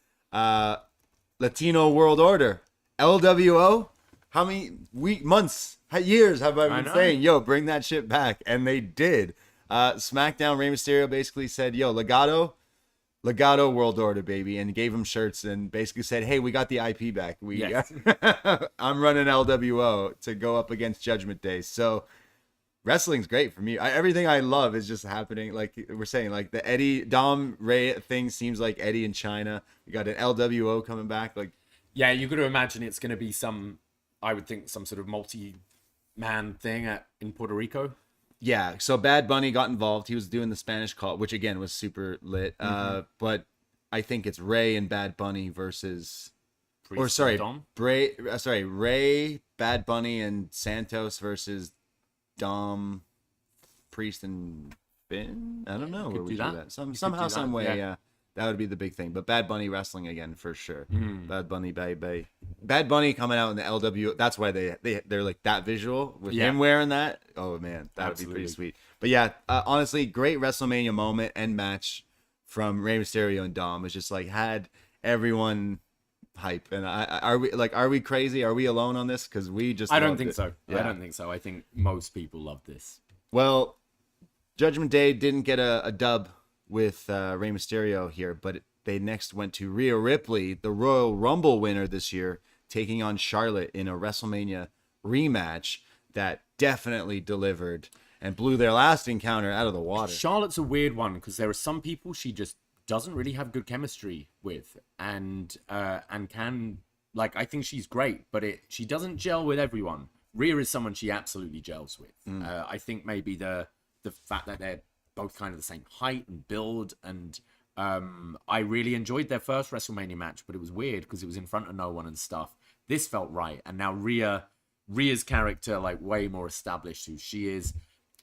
Latino World Order, LWO. How many months, years have I been saying, yo, bring that shit back? And they did. SmackDown, Rey Mysterio basically said, yo, Legado World Order, baby, and gave him shirts and basically said, hey, we got the IP back. I'm running LWO to go up against Judgment Day. So wrestling's great for me. Everything I love is just happening. Like we're saying, like the Eddie Dom Ray thing seems like Eddie in China. You got an LWO coming back. Like, yeah, you got to imagine it's going to be I would think some sort of multi-man thing in Puerto Rico. yeah. So Bad Bunny got involved. He was doing the Spanish call, which again was super lit. But I think it's Ray and Bad Bunny versus, Priest or sorry, Dom. Ray, Bad Bunny, and Santos versus Dom, Priest, and Finn. I don't know. Could Where we do do that. that. You could Somehow, do that, some way. yeah. Yeah, that would be the big thing. But Bad Bunny wrestling again for sure. Bad Bunny, baby. Bad Bunny coming out in the LW. That's why they're like that visual with him wearing that. Oh man, that would be pretty sweet. But yeah, honestly, great WrestleMania moment and match from Rey Mysterio and Dom. It's just like had everyone hype. And are we crazy? Are we alone on this? Because we just I don't loved think it. so. Yeah. I don't think so. I think most people love this. Well, Judgment Day didn't get a dub with Rey Mysterio here, but they next went to Rhea Ripley, the Royal Rumble winner this year, taking on Charlotte in a WrestleMania rematch that definitely delivered and blew their last encounter out of the water. Charlotte's a weird one because there are some people she just doesn't really have good chemistry with, and can, like, I think she's great, but she doesn't gel with everyone. Rhea is someone she absolutely gels with. I think maybe the fact that they're both kind of the same height and build, and I really enjoyed their first WrestleMania match, but it was weird because it was in front of no one and stuff. This felt right, and now Rhea's character, like, way more established who she is.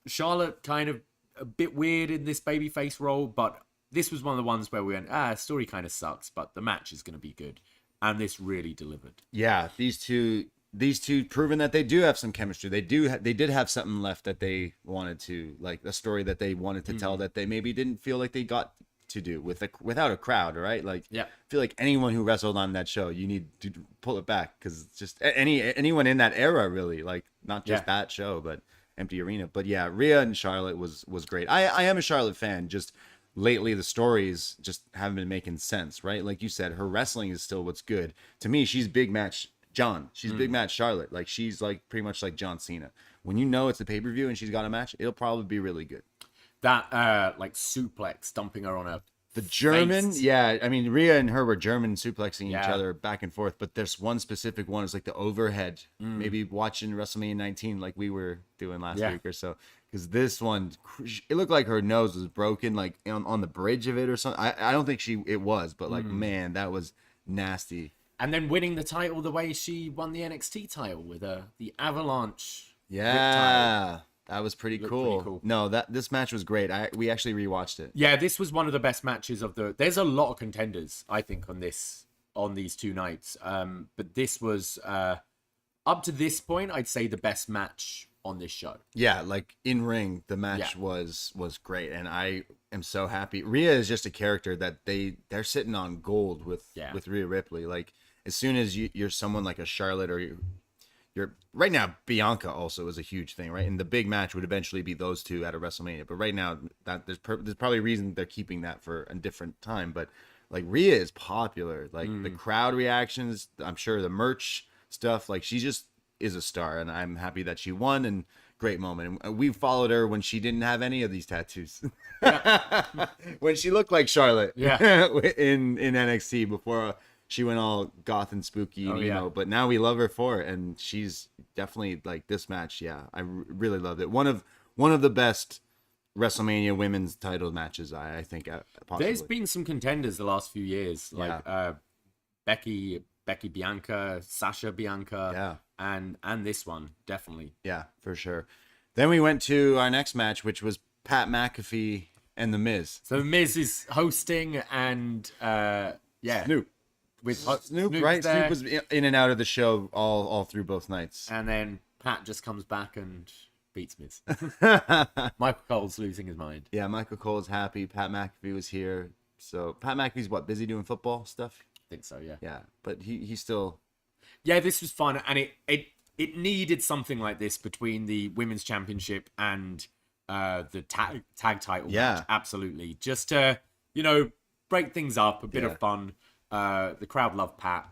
Charlotte kind of a bit weird in this babyface role, but this was one of the ones where we went, story kind of sucks, but the match is going to be good, and this really delivered. Yeah, these two proven that they do have some chemistry. They did have something left that they wanted to, like a story that they wanted to tell that they maybe didn't feel like they got to do without a crowd, right? Like, yeah, I feel like anyone who wrestled on that show, you need to pull it back because it's just anyone in that era, really, like not just that show, but empty arena. But yeah, Rhea and Charlotte was great. I am a Charlotte fan. Just lately, the stories just haven't been making sense, right? Like you said, her wrestling is still what's good to me. She's big match John. She's big match Charlotte. Like, she's like pretty much like John Cena. When you know it's a pay-per-view and she's got a match, it'll probably be really good. That like suplex dumping her on the German face. Yeah, I mean, Rhea and her were German suplexing each other back and forth, but there's one specific one is like the overhead. Maybe watching WrestleMania 19 like we were doing last week or so, because this one, it looked like her nose was broken, like on the bridge of it or something. I don't think it was, but like, man, that was nasty. And then winning the title the way she won the NXT title with the Avalanche. Yeah, that was pretty cool. No, this match was great. We actually rewatched it. Yeah, this was one of the best matches of the. There's a lot of contenders, I think, on these two nights. But this was up to this point, I'd say the best match on this show. Yeah, like in ring, the match was great, and I am so happy. Rhea is just a character that they're sitting on gold with Rhea Ripley. Like, as soon as you're someone like a Charlotte, or you're right now, Bianca also is a huge thing, right? And the big match would eventually be those two at a WrestleMania. But right now, that there's probably a reason they're keeping that for a different time. But like, Rhea is popular. Like, the crowd reactions, I'm sure the merch stuff, like, she just is a star, and I'm happy that she won. And great moment. And we followed her when she didn't have any of these tattoos. When she looked like Charlotte in NXT before she went all goth and spooky and emo. But now we love her for it, and she's definitely, like, this match. Yeah, I really loved it. One of the best WrestleMania women's title matches, I think. Possibly. There's been some contenders the last few years, like Becky Bianca, Sasha Bianca, and this one, definitely. Yeah, for sure. Then we went to our next match, which was Pat McAfee and The Miz. So The Miz is hosting, and Snoop. With Snoop, right? there. Snoop was in and out of the show all through both nights. And then Pat just comes back and beats Miz. Michael Cole's losing his mind. Yeah, Michael Cole's happy. Pat McAfee was here. So Pat McAfee's busy doing football stuff? I think so, yeah. Yeah, but he's still... Yeah, this was fun, and it needed something like this between the Women's Championship and the tag title match. Absolutely. Just to, break things up, a bit of fun. The crowd loved Pat.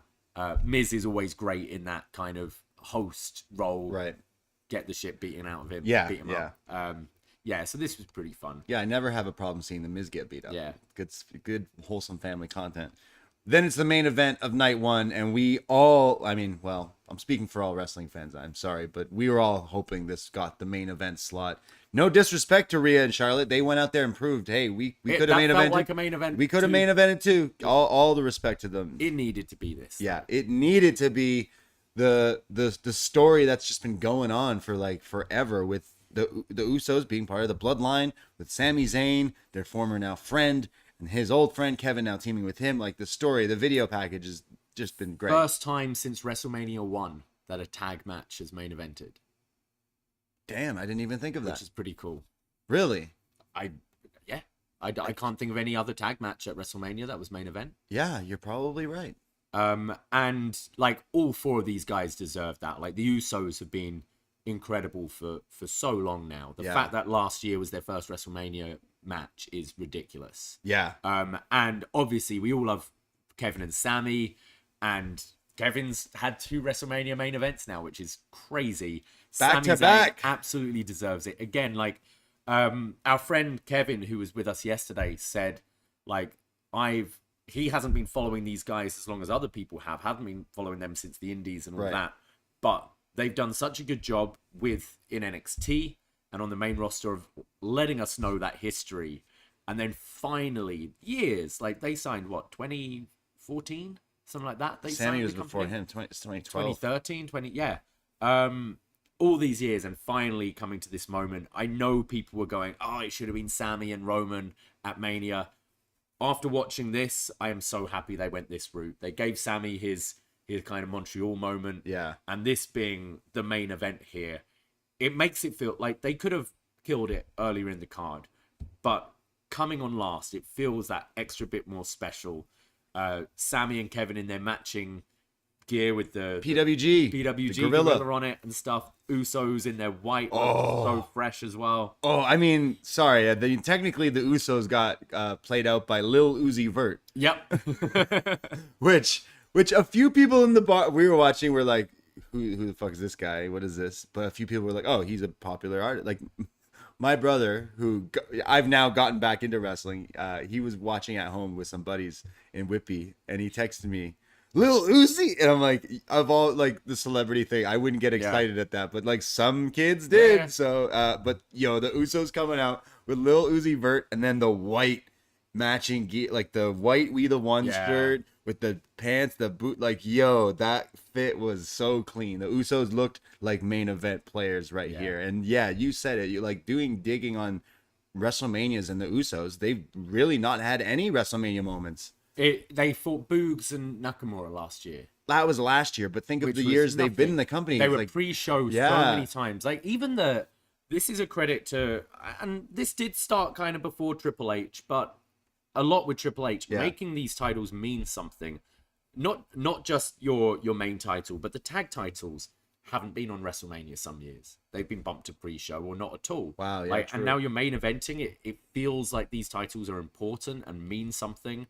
Miz is always great in that kind of host role. Right. get the shit beaten out of him. Yeah, beat him up. So this was pretty fun. Yeah, I never have a problem seeing the Miz get beat up. Yeah. Good, wholesome family content. Then it's the main event of night one, and we all, I'm speaking for all wrestling fans, I'm sorry, but we were all hoping this got the main event slot. No disrespect to Rhea and Charlotte. They went out there and proved, hey, we could have main evented. Like a main event. We could have main evented too. All the respect to them. It needed to be this. Yeah, it needed to be the story that's just been going on for like forever with the Usos being part of the bloodline, with Sami Zayn, their former now friend, and his old friend Kevin now teaming with him. Like the story, the video package has just been great. First time since WrestleMania 1 that a tag match has main evented. Damn, I didn't even think of that. Which is pretty cool. Really? I can't think of any other tag match at WrestleMania that was main event. Yeah, you're probably right. And like all four of these guys deserve that. Like the Usos have been incredible for so long now. The fact that last year was their first WrestleMania match is ridiculous. Yeah. And obviously we all love Kevin and Sami, and Kevin's had 2 WrestleMania main events now, which is crazy. Back Sami to back. Absolutely deserves it. Again, like our friend Kevin, who was with us yesterday, said like he hasn't been following these guys as long as other people haven't been following them since the Indies and all that, but they've done such a good job in NXT and on the main roster of letting us know that history. And then finally, years, like they signed, 2014? Something like that? Sami was before him, 2012. 2013, all these years, and finally coming to this moment. I know people were going, oh, it should have been Sami and Roman at Mania. After watching this, I am so happy they went this route. They gave Sami his kind of Montreal moment. Yeah. And this being the main event here, it makes it feel like they could have killed it earlier in the card. But coming on last, it feels that extra bit more special. Sami and Kevin in their matching gear with the PWG gorilla on it and stuff. Usos in their white, so fresh as well. Oh, I mean, sorry. Technically, the Usos got played out by Lil Uzi Vert. Yep. which a few people in the bar we were watching were like, who the fuck is this guy? What is this? But a few people were like, oh, he's a popular artist. Like my brother, who I've now gotten back into wrestling, he was watching at home with some buddies in Whippy, and he texted me, Lil Uzi, and I'm like, of all like the celebrity thing, I wouldn't get excited at that, but like some kids did. Yeah. So, but the Usos coming out with Lil Uzi Vert, and then the white matching gear, like the white We the One shirt with the pants, the boot, like that fit was so clean. The Usos looked like main event players here, and you said it. You like digging on WrestleManias and the Usos. They've really not had any WrestleMania moments. They fought Boogs and Nakamura last year. That was last year, but think of the years they've been in the company. They were pre-shows so many times. Like even this is a credit to, and this did start kind of before Triple H, but a lot with Triple H making these titles mean something. Not just your main title, but the tag titles haven't been on WrestleMania some years. They've been bumped to pre-show or not at all. Wow, yeah, and now you're main eventing it. It feels like these titles are important and mean something.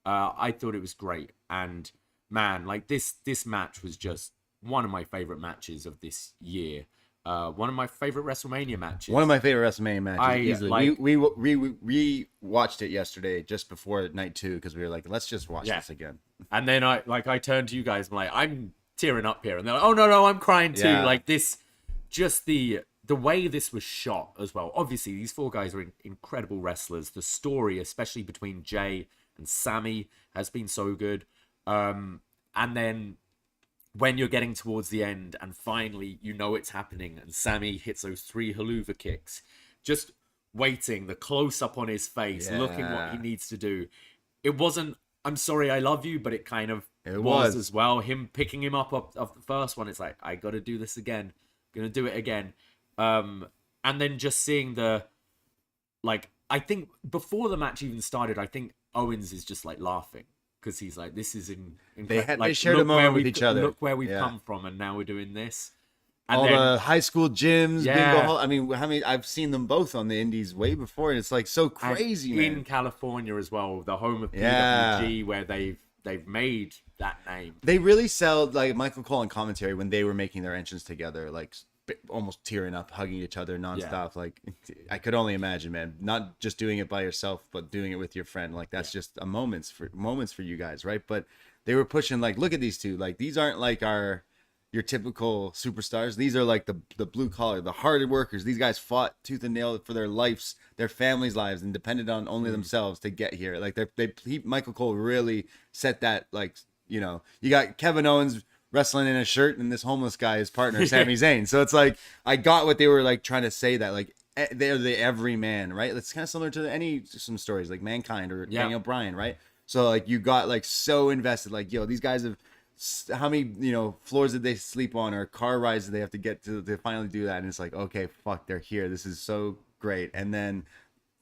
I thought it was great, and man, like this match was just one of my favorite matches of this year. One of my favorite WrestleMania matches. One of my favorite WrestleMania matches. Easily. We watched it yesterday just before night 2 because we were like, let's just watch this again. And then I turned to you guys, I'm like, I'm tearing up here, and they're like, oh no, I'm crying too. Yeah. Like this, just the way this was shot as well. Obviously, these 4 guys are incredible wrestlers. The story, especially between Jay and Sami, has been so good. And then when you're getting towards the end and finally it's happening and Sami hits those 3 haluva kicks, just waiting, the close-up on his face, looking what he needs to do. It wasn't, I'm sorry, I love you, but it kind of was as well. Him picking him up of the first one, it's like, I got to do this again. I'm going to do it again. And then just seeing I think before the match even started, I think Owens is just like laughing because he's like, "This is they shared a moment with each other. Look where we've come from, and now we're doing this." And all the high school gyms, bingo hall. I mean, I've seen them both on the Indies way before, and it's like so crazy, man. In California as well, the home of PWG, where they've made that name. They really sell like Michael Cole in commentary when they were making their entrance together. Like almost tearing up, hugging each other nonstop. Like, I could only imagine, man, not just doing it by yourself, but doing it with your friend. Like, that's just a moments for you guys, right? But they were pushing, like, look at these two. Like, these aren't like your typical superstars. These are like the blue collar, the hard workers. These guys fought tooth and nail for their lives, their families' lives, and depended on only themselves to get here. Like, Michael Cole really set that, like, you know, you got Kevin Owens wrestling in a shirt and this homeless guy is partner Sami Zayn. So it's like, I got what they were like trying to say, that like they're the everyman, right? It's kind of similar to some stories like Mankind or Daniel Bryan, right? So like you got like so invested, like, yo, these guys have, how many, you know, floors did they sleep on or car rides did they have to get to finally do that? And it's like, okay, fuck, they're here. This is so great. And then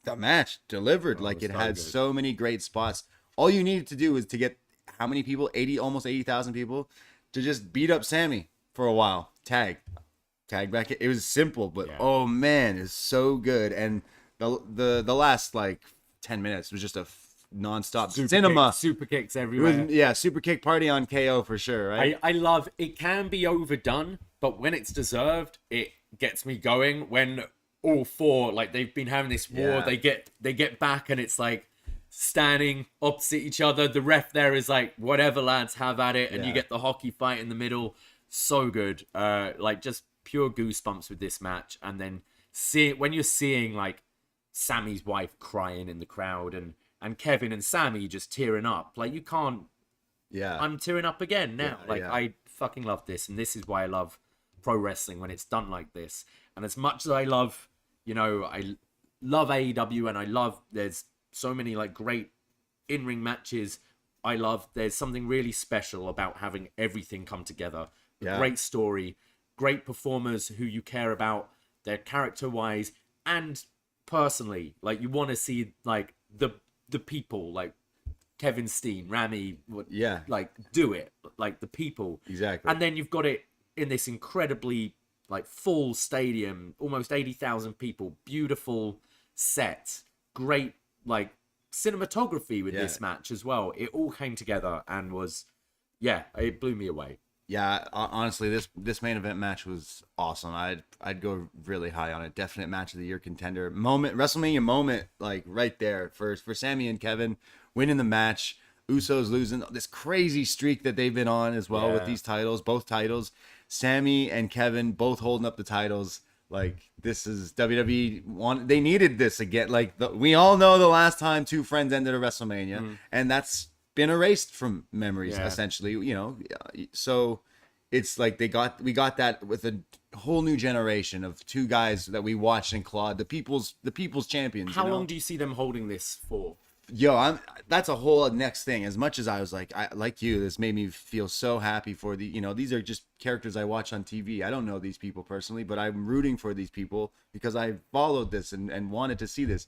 the match delivered. Like, it had so many great spots. All you needed to do was to get how many people? Almost 80,000 people to just beat up Sami for a while. Tag back. It was simple, but oh man, it's so good. And the last like 10 minutes was just a non-stop cinema. Super kicks everywhere. Super kick party on KO for sure, right? I love it. Can be overdone, but when it's deserved, it gets me going. When all four, like, they've been having this war, they get back, and it's like standing opposite each other. The ref there is like, whatever, lads, have at it. And you get the hockey fight in the middle. So good. Like, just pure goosebumps with this match. And then when you're seeing like Sami's wife crying in the crowd, and Kevin and Sami just tearing up, like, you can't. I'm tearing up again now. I fucking love this, and this is why I love pro wrestling, when it's done like this. And as much as I love, you know, I love AEW, and there's so many like great in-ring matches. There's something really special about having everything come together. Great story, great performers who you care about, their character-wise and personally. Like, you want to see like the people, like Kevin Steen, Rami, like, do it, like the people. Exactly. And then you've got it in this incredibly like full stadium, almost 80,000 people, beautiful set, great like cinematography with this match as well. It all came together and was, it blew me away. Yeah, honestly, this main event match was awesome. I'd go really high on it. Definite match of the year contender. WrestleMania moment, like right there for Sami and Kevin winning the match. Usos losing this crazy streak that they've been on as well with these titles, both titles. Sami and Kevin both holding up the titles. Like, this is WWE. They needed this again. Like, we all know the last time two friends ended a WrestleMania, and that's been erased from memories, essentially, you know. So it's like we got that with a whole new generation of two guys that we watched and clawed, the people's champions. How long do you see them holding this for? Yo, that's a whole next thing. As much as I was like, like you, this made me feel so happy for the, you know, these are just characters I watch on TV. I don't know these people personally, but I'm rooting for these people because I followed this and wanted to see this.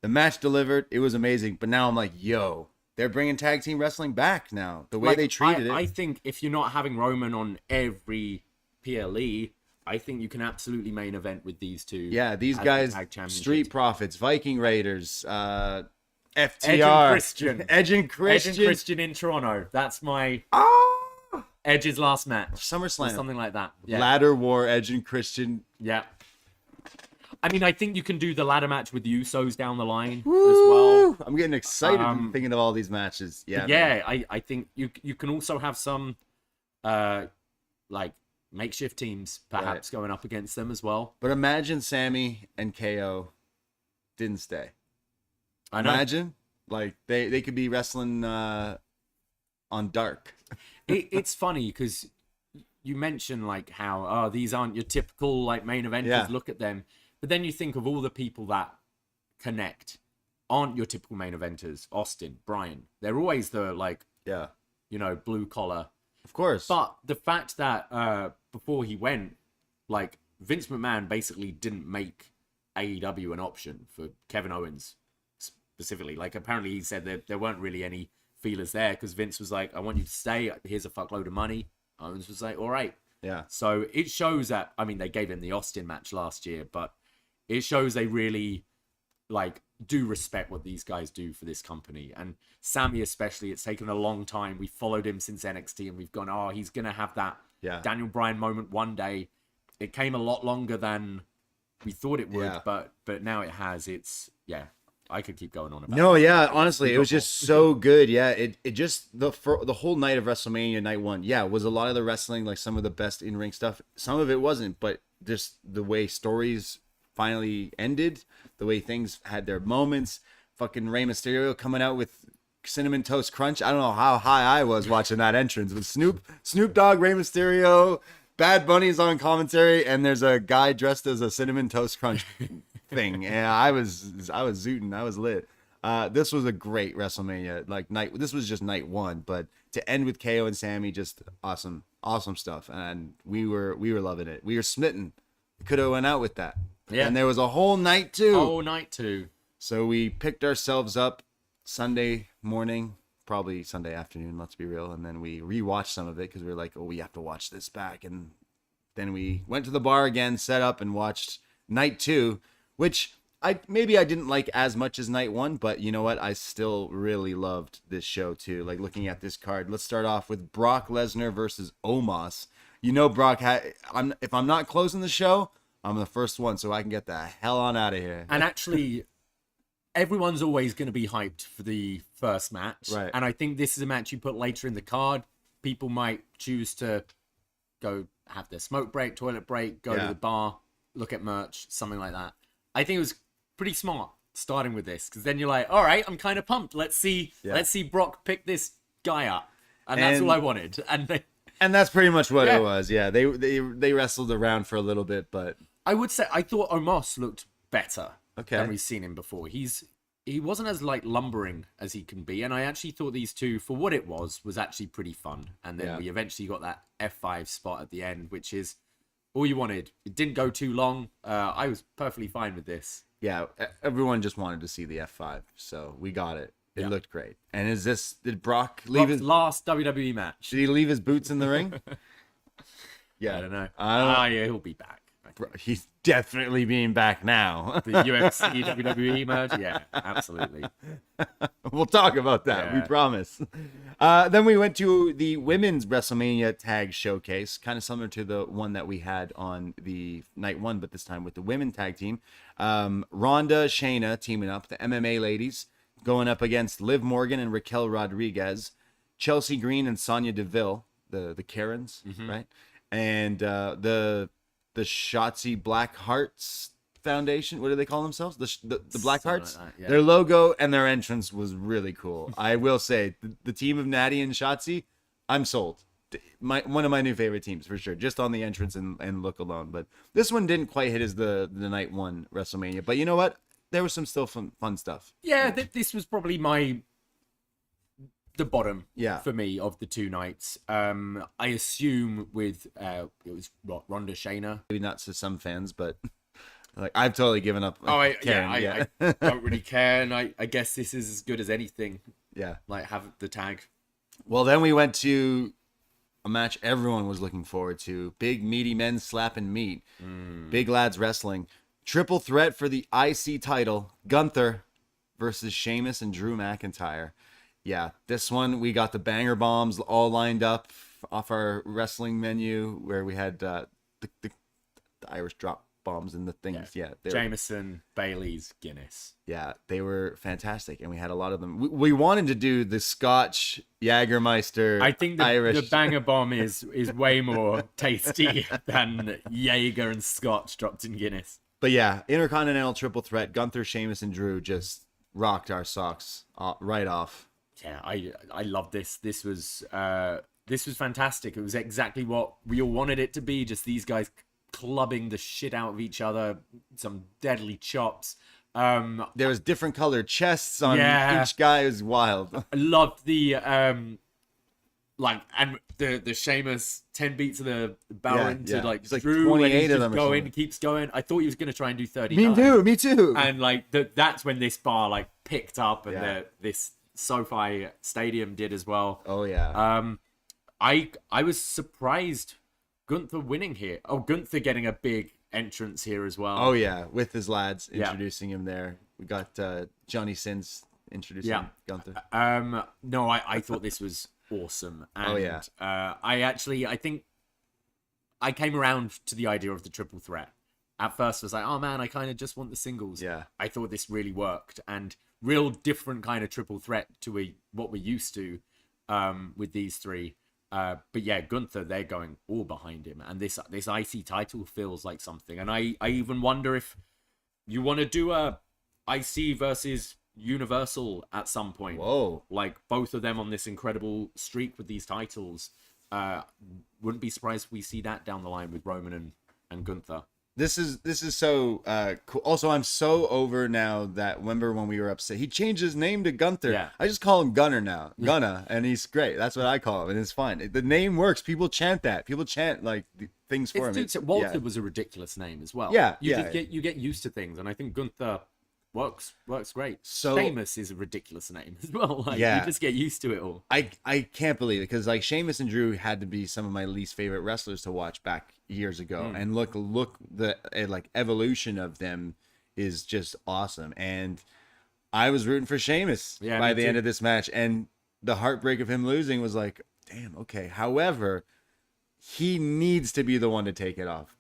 The match delivered. It was amazing. But now I'm like, yo, they're bringing tag team wrestling back now. The way they treated it. I think if you're not having Roman on every PLE, I think you can absolutely main event with these two. Yeah, these guys, Street Profits, Viking Raiders, FTR, Edge and Christian in Toronto. That's my Edge's last match. SummerSlam, or something like that. Yeah. Ladder War, Edge and Christian. Yeah. I mean, I think you can do the ladder match with the Usos down the line as well. I'm getting excited thinking of all these matches. I think you can also have some like makeshift teams perhaps going up against them as well. But imagine Sami and KO didn't stay. I know. Imagine, like, they could be wrestling on Dark. It's funny because you mention like how these aren't your typical like main eventers. Look at them. But then you think of all the people that connect aren't your typical main eventers. Austin, Bryan. They're always the, like, you know, blue collar. Of course. But the fact that before he went, like, Vince McMahon basically didn't make AEW an option for Kevin Owens specifically. Like, apparently he said that there weren't really any feelers there because Vince was like, I want you to stay. Here's a fuckload of money. Owens was like, all right. Yeah. So it shows that, I mean, they gave him the Austin match last year, but it shows they really, like, do respect what these guys do for this company. And Sami especially, it's taken a long time. We followed him since NXT and we've gone, he's going to have that Daniel Bryan moment one day. it came a lot longer than we thought it would, Yeah. but now it has. It's I could keep going on about. No, it. yeah, honestly, it was just so good. Yeah, it just the whole night of WrestleMania night 1, yeah, was a lot of the wrestling, like some of the best in-ring stuff. Some of it wasn't, but just the way stories finally ended, the way things had their moments. Fucking Rey Mysterio coming out with Cinnamon Toast Crunch. I don't know how high I was watching that entrance with Snoop Dogg, Rey Mysterio, Bad Bunny's on commentary, and there's a guy dressed as a Cinnamon Toast Crunch thing. Yeah, I was zooting. I was lit. This was a great WrestleMania night. This was just night 1, but to end with KO and Sami, just awesome stuff. And we were loving it. We were smitten. Could have went out with that. Yeah. And there was a whole night too. Whole night too. So we picked ourselves up Sunday morning, probably Sunday afternoon, let's be real. And then we rewatched some of it because we were like, oh, we have to watch this back. And then we went to the bar again, set up, and watched night 2, which I didn't like as much as night 1, but you know what? I still really loved this show too. Like looking at this card, let's start off with Brock Lesnar versus Omos. You know, Brock, if I'm not closing the show, I'm the first one, so I can get the hell on out of here. And actually, everyone's always going to be hyped for the first match. Right. And I think this is a match you put later in the card. People might choose to go have their smoke break, toilet break, go to the bar, look at merch, something like that. I think it was pretty smart starting with this, because then you're like, all right, I'm kind of pumped. Let's see Brock pick this guy up. And that's all I wanted. And that's pretty much what it was. Yeah, they wrestled around for a little bit, but I would say I thought Omos looked better than Okay. we've seen him before. He wasn't as like lumbering as he can be, and I actually thought these two, for what it was actually pretty fun. And then we eventually got that F5 spot at the end, which is all you wanted. It didn't go too long. I was perfectly fine with this. yeah, everyone just wanted to see the F5, so we got it. It looked great. And did Brock leave Brock's last WWE match? Did he leave his boots in the ring? Yeah, I don't know. I Yeah, he'll be back. He's definitely being back now. The UFC WWE merge, yeah, absolutely. We'll talk about that. We promise. Then we went to the women's WrestleMania tag showcase, kind of similar to the one that we had on the night 1, but this time with the women tag team. Ronda, Shayna teaming up, the MMA ladies going up against Liv Morgan and Raquel Rodriguez, Chelsea Green and Sonya Deville, the Karens, right? And the Shotzi Black Hearts Foundation. What do they call themselves? The Black Hearts. Like that, yeah. Their logo and their entrance was really cool. I will say the team of Natty and Shotzi, I'm sold. One of my new favorite teams for sure, just on the entrance and look alone. But this one didn't quite hit as the night 1 WrestleMania. But you know what? There was some still fun stuff. Yeah, this was probably the bottom for me of the 2 nights. I assume with it was Ronda Shayna. Maybe not to some fans, but like I've totally given up. I don't really care, and I guess this is as good as anything. Yeah, like have the tag. Well, then we went to a match everyone was looking forward to: big meaty men slapping meat, big lads wrestling, triple threat for the IC title: Gunther versus Sheamus and Drew McIntyre. Yeah, this one we got the banger bombs all lined up off our wrestling menu, where we had the Irish drop bombs and the things. Yeah, Jameson, Bailey's, Guinness. Yeah, they were fantastic, and we had a lot of them. We wanted to do the Scotch Jägermeister. I think Irish. the banger bomb is way more tasty than Jaeger and Scotch dropped in Guinness. But yeah, Intercontinental Triple Threat: Gunther, Sheamus, and Drew just rocked our socks right off. Yeah, I love this. This was fantastic. It was exactly what we all wanted it to be. Just these guys clubbing the shit out of each other. Some deadly chops. There was different colored chests on each guy. It was wild. I loved the and the Sheamus 10 beats of the barrel into It's like Drew, 28 of them. Keeps going. I thought he was gonna try and do 39. Me too. And that's when this bar picked up, and this SoFi Stadium did as well. Oh yeah. I was surprised Gunther winning here. Oh, Gunther getting a big entrance here as well. Oh yeah, with his lads introducing him there. We got Johnny Sins introducing Gunther. No, I thought this was awesome. And, oh yeah. I think I came around to the idea of the triple threat. At first, I was like, oh man, I kind of just want the singles. Yeah. I thought this really worked, and real different kind of triple threat to what we're used to with these three. But yeah, Gunther, they're going all behind him, and this IC title feels like something. And I even wonder if you want to do a IC versus Universal at some point. Whoa. Like both of them on this incredible streak with these titles. Wouldn't be surprised if we see that down the line with Roman and Gunther. This is so cool. Also, I'm so over now that remember when we were upset, he changed his name to Gunther. Yeah. I just call him Gunner now, Gunna, and he's great. That's what I call him, and it's fine. The name works. People chant that. People chant like things for him. Walter was a ridiculous name as well. Yeah, you get used to things, and I think Gunther works great. So Sheamus is a ridiculous name as well. Like, yeah, you just get used to it all. I can't believe it, because like Sheamus and Drew had to be some of my least favorite wrestlers to watch back years ago, and look the like evolution of them is just awesome. And I was rooting for Sheamus by the end of this match, and the heartbreak of him losing was like, damn, okay. However, he needs to be the one to take it off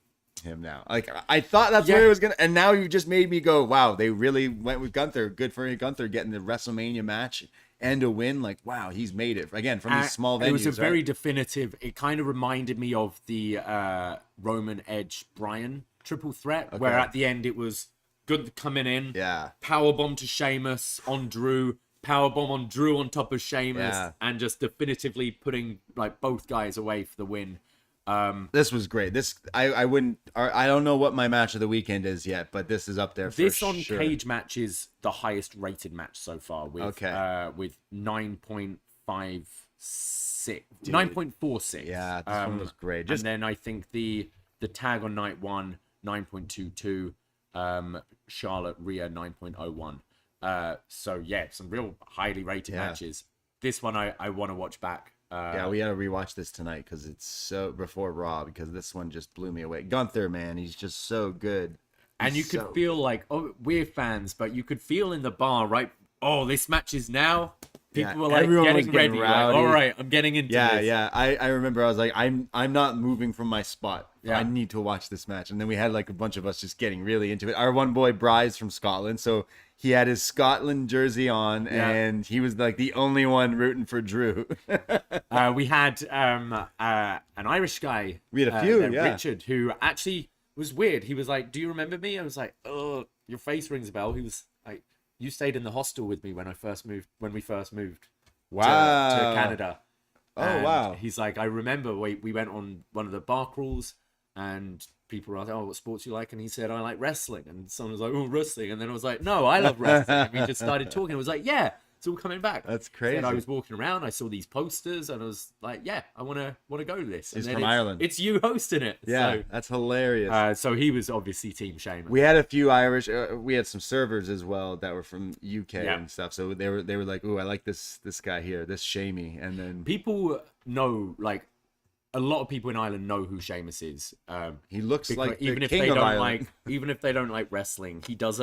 him now. Like, I thought that's where it was gonna, and now you just made me go, wow, they really went with Gunther. Good for Gunther getting the WrestleMania match and a win. Like, wow, he's made it again from these small venues. It was a very definitive. It kind of reminded me of the Roman Edge Bryan triple threat, where at the end it was good coming in, powerbomb to Sheamus on Drew, powerbomb on Drew on top of Sheamus, and just definitively putting like both guys away for the win. This was great. I don't know what my match of the weekend is yet, but this is up there for this on sure. Cage Match is the highest rated match so far with with 9.56 9.46. Yeah, this one was great. And then I think the tag on night 1 9.22, Charlotte Rhea 9.01. So yeah, some real highly rated matches. This one I want to watch back. Yeah, we gotta rewatch this tonight because it's so before Raw, because this one just blew me away. Gunther, man, he's just so good. And you could feel like, oh, we're fans, but you could feel in the bar, right? Oh, this match is now. People were like getting ready. Like, all right, I'm getting into this. Yeah. I remember I was like, I'm not moving from my spot. Yeah. I need to watch this match. And then we had like a bunch of us just getting really into it. Our one boy Bry's from Scotland, so he had his Scotland jersey on, and he was like the only one rooting for Drew. We had an Irish guy. We had a few, Richard, who actually was weird. He was like, "Do you remember me?" I was like, "Oh, your face rings a bell." He was like, "You stayed in the hostel with me when we first moved to Canada." Oh, wow. He's like, "I remember we went on one of the bar crawls, and people were like, oh, what sports you like?" And he said, "I like wrestling." And someone was like, "Oh, wrestling." And then I was like, "No, I love wrestling." And we just started talking. I was like, "Yeah, it's all coming back." That's crazy. And I was walking around, I saw these posters, and I was like, "Yeah, I want to go to this." He's and from Ireland. It's you hosting it. Yeah, so, that's hilarious. So he was obviously Team Sheamus. We had a few Irish. We had some servers as well that were from UK and stuff. So they were like, "Ooh, I like this guy here, this Shamey." And then people know, like, a lot of people in Ireland know who Sheamus is. He looks like even the if king they of don't Ireland. even if they don't like wrestling, he does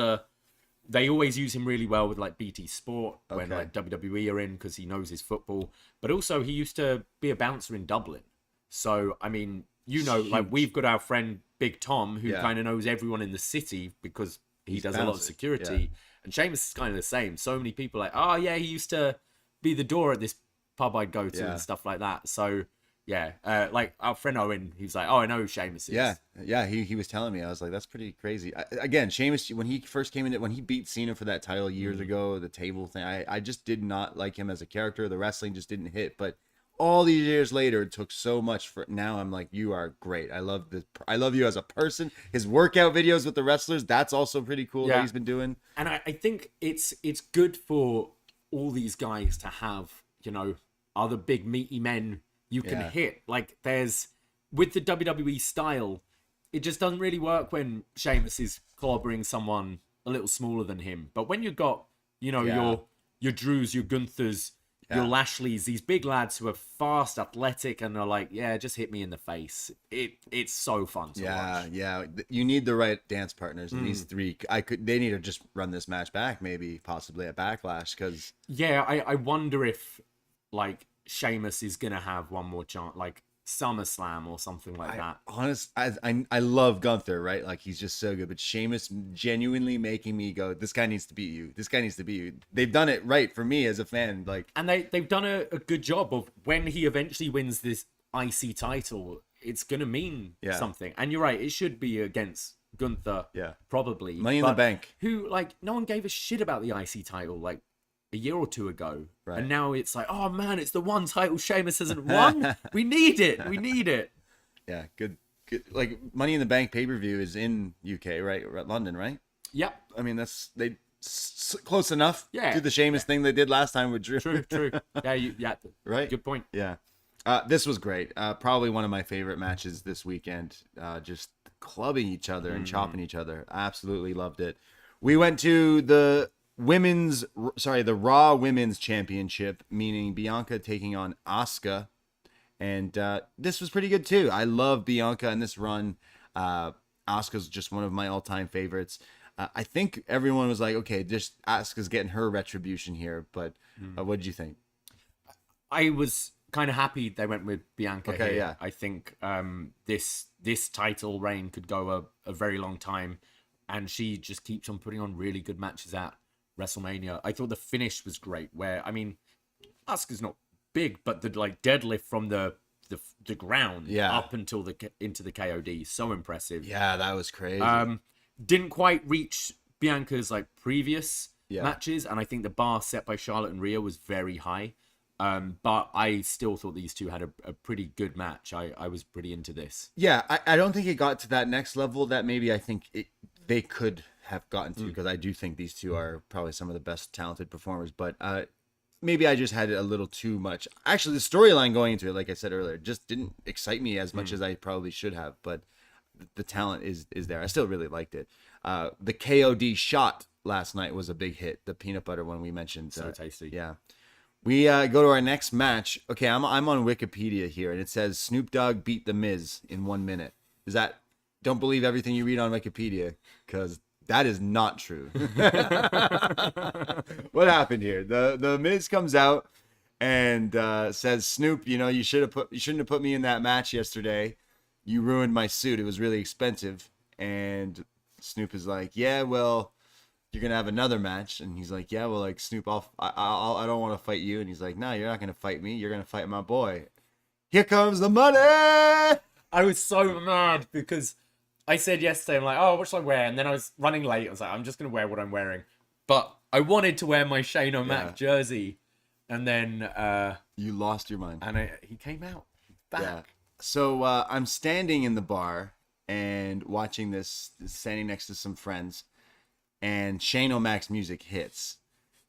they always use him really well with like BT Sport when like WWE are in, because he knows his football. But also he used to be a bouncer in Dublin. So I mean, like we've got our friend Big Tom, who kind of knows everyone in the city because he does a lot of security. And Sheamus is kind of the same. So many people are like, oh yeah, he used to be the door at this pub I'd go to and stuff like that. So yeah, like our friend Owen, he was like, "Oh, I know who Sheamus is." Yeah. He was telling me. I was like, "That's pretty crazy." Again, Sheamus, when he first came in, when he beat Cena for that title years ago, the table thing, I just did not like him as a character. The wrestling just didn't hit. But all these years later, it took so much for. Now I'm like, you are great. I love this. I love you as a person. His workout videos with the wrestlers, that's also pretty cool that he's been doing. And I think it's good for all these guys to have, other big meaty men you can hit. Like, there's, with the WWE style, it just doesn't really work when Sheamus is clobbering someone a little smaller than him. But when you've got, your Drews, your Gunthers, your Lashleys, these big lads who are fast, athletic, and are like, yeah, just hit me in the face. It's so fun to watch. Yeah. You need the right dance partners, and these three, they need to just run this match back, maybe, possibly at Backlash, because... Yeah, I wonder if, like, Sheamus is gonna have one more chance. Like, SummerSlam or something like that. I love Gunther, right? Like he's just so good. But Sheamus genuinely making me go, this guy needs to beat you. This guy needs to beat you. They've done it right for me as a fan. Like, and they've done a good job of when he eventually wins this IC title, it's gonna mean something. And you're right, it should be against Gunther. Yeah, probably Money in the Bank. Who like no one gave a shit about the IC title like a year or two ago, right. And now it's like, oh man, it's the one title Sheamus hasn't won. We need it. Yeah, good. Like Money in the Bank pay-per-view is in UK, right? Or at London, right? Yep. I mean, close enough to the Sheamus thing they did last time with Drew. True. Yeah. Right. Good point. Yeah. This was great. Probably one of my favorite matches this weekend. Just clubbing each other and chopping each other. Absolutely loved it. We went to the Raw Women's Championship, meaning Bianca taking on Asuka. And this was pretty good too. I love Bianca in this run. Asuka's just one of my all-time favorites. I think everyone was like, okay, just Asuka's getting her retribution here. But what did you think? I was kind of happy they went with Bianca here. Yeah. I think this title reign could go a very long time. And she just keeps on putting on really good matches at WrestleMania. I thought the finish was great. Where, I mean, Asuka's not big, but the like deadlift from the ground up until into the KOD, so impressive. Yeah, that was crazy. Didn't quite reach Bianca's like previous matches, and I think the bar set by Charlotte and Rhea was very high. But I still thought these two had a pretty good match. I was pretty into this. Yeah, I don't think it got to that next level that maybe I think they could have gotten to, because I do think these two are probably some of the best talented performers. But maybe I just had a little too much. Actually, the storyline going into it, like I said earlier, just didn't excite me as much as I probably should have. But the talent is there. I still really liked it. The KOD shot last night was a big hit. The peanut butter one we mentioned. So tasty. Yeah. We go to our next match. Okay, I'm on Wikipedia here, and it says Snoop Dogg beat The Miz in 1 minute. Is that... Don't believe everything you read on Wikipedia, because that is not true. What happened here? The Miz comes out and says, Snoop, you shouldn't have put me in that match yesterday. You ruined my suit. It was really expensive. And Snoop is like, yeah, well, you're gonna have another match. And he's like, yeah, well, like Snoop, I don't want to fight you. And he's like, no, you're not gonna fight me. You're gonna fight my boy. Here comes the money. I was so mad because I said yesterday, I'm like, oh, what should I wear? And then I was running late. I was like, I'm just going to wear what I'm wearing. But I wanted to wear my Shane O'Mac jersey. And then... you lost your mind. And he came out back. Yeah. So I'm standing in the bar and watching this, standing next to some friends. And Shane O'Mac's music hits.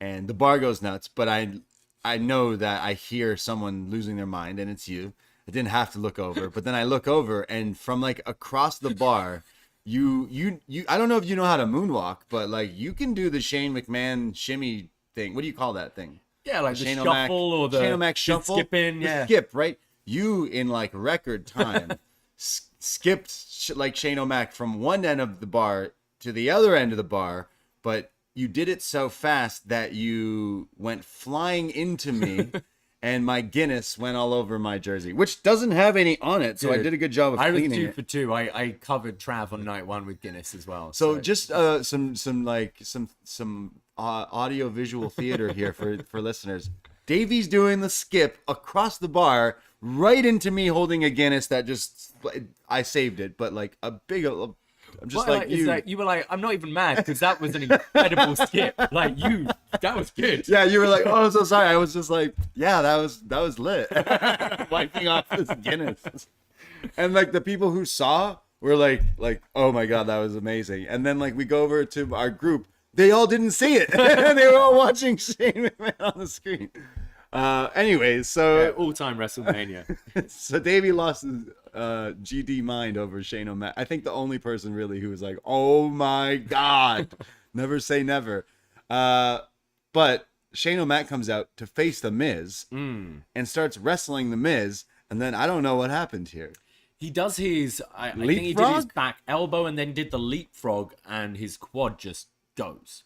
And the bar goes nuts. But I know that I hear someone losing their mind, and it's you. I didn't have to look over, but then I look over, and from like across the bar, you I don't know if you know how to moonwalk, but like you can do the Shane McMahon shimmy thing. What do you call that thing? Yeah, like the Shane shuffle O'Mac, or the Shane O'Mac shuffle, skipping, skip, right? You in like record time skipped like Shane O'Mac from one end of the bar to the other end of the bar, but you did it so fast that you went flying into me. And my Guinness went all over my jersey, which doesn't have any on it. So I did a good job of cleaning it. I was 2 for 2. I covered Trav on night 1 with Guinness as well. So just some audio visual theater here for listeners. Davey's doing the skip across the bar right into me holding a Guinness that just I saved it, but like a big. I'm just like you. Like, you were like, I'm not even mad because that was an incredible skip. Like that was good. Yeah, you were like, oh, I'm so sorry. I was just like, yeah, that was lit. Wiping off this Guinness, and like the people who saw were like, oh my god, that was amazing. And then like we go over to our group, they all didn't see it. They were all watching Shane McMahon on the screen. Anyways, so all-time WrestleMania. So Davey lost his GD mind over Shane O'Mac. I think the only person really who was like, oh my god, never say never. But Shane O'Mac comes out to face the Miz and starts wrestling the Miz, and then I don't know what happened here. He does his I think he did his back elbow and then did the leapfrog, and his quad just goes.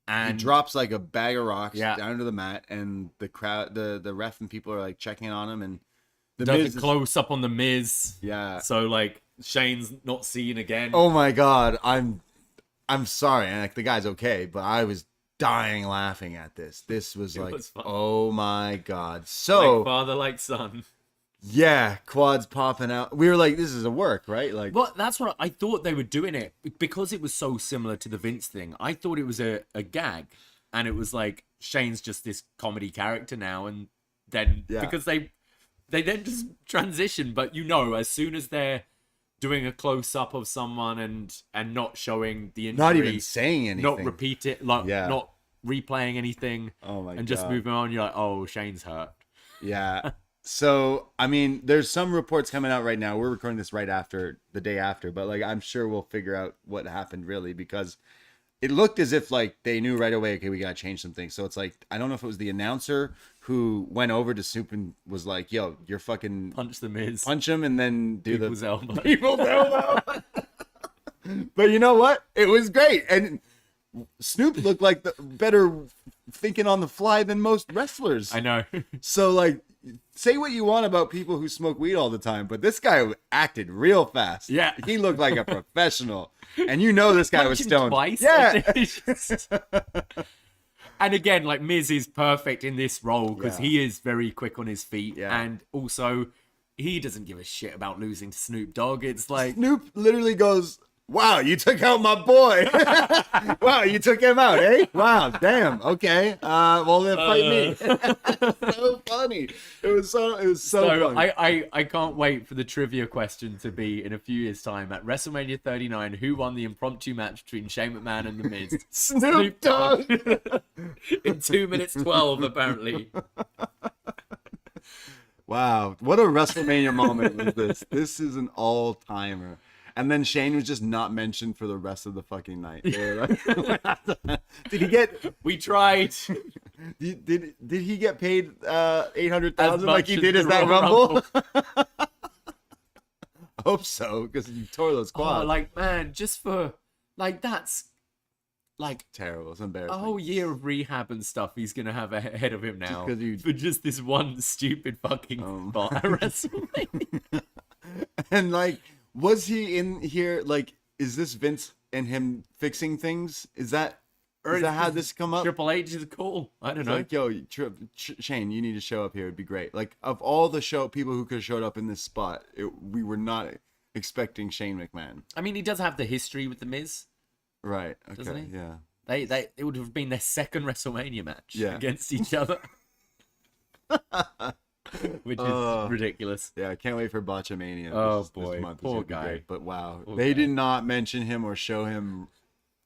And he drops like a bag of rocks down to the mat, and the crowd, the ref and people are like checking on him, and The does Miz a close up on the Miz. Yeah. So like Shane's not seen again. Oh my God, I'm sorry, and like the guy's okay, but I was dying laughing at this. This was like, oh my God. So like father, like son. Yeah, quads popping out. We were like, this is a work, right? Like, well, that's what I thought they were doing it because it was so similar to the Vince thing. I thought it was a gag, and it was like Shane's just this comedy character now, and then because they then just transition. But as soon as they're doing a close up of someone and not showing the injury, not even saying anything, not repeat it, like not replaying anything, and just moving on, you're like, oh, Shane's hurt. Yeah. So, I mean, there's some reports coming out right now. We're recording this right after, the day after, but like, I'm sure we'll figure out what happened really, because it looked as if like they knew right away, okay, we got to change some things. So it's like, I don't know if it was the announcer who went over to Snoop and was like, yo, you're fucking punch the Miz, punch him, and then do people's elbow. People's elbow. But you know what? It was great. And Snoop looked like the better thinking on the fly than most wrestlers. I know. So like, say what you want about people who smoke weed all the time, but this guy acted real fast. Yeah. He looked like a professional. And this guy was stoned. Twice. Yeah. And again, like Miz is perfect in this role because he is very quick on his feet. Yeah. And also, he doesn't give a shit about losing to Snoop Dogg. It's like... Snoop literally goes, wow, you took out my boy. Wow, you took him out, eh? Wow, damn. Okay. Well, then fight me. So funny. It was so funny. I can't wait for the trivia question to be in a few years' time at WrestleMania 39. Who won the impromptu match between Shane McMahon and The Miz? Snoop Dogg. In 2 minutes 12, apparently. Wow, what a WrestleMania moment was this. This is an all-timer. And then Shane was just not mentioned for the rest of the fucking night. Did he get? We tried. Did he get paid $800,000 like he did as at that Rumble? I hope so, because you tore those quads. Oh, like man, just for like that's like terrible. It's embarrassing. A whole year of rehab and stuff he's gonna have ahead of him now for just this one stupid fucking spot at WrestleMania. And like. Was he in here? Like, is this Vince and him fixing things? Is that how this come up? Triple H is cool. I don't know. Like, yo, Shane, you need to show up here. It'd be great. Like, of all the people who could have showed up in this spot, we were not expecting Shane McMahon. I mean, he does have the history with the Miz, right? Okay, doesn't he? Yeah. It would have been their second WrestleMania match against each other. Which is ridiculous. Yeah, I can't wait for Botchamania. Oh boy, poor guy. Great. But wow, they did not mention him or show him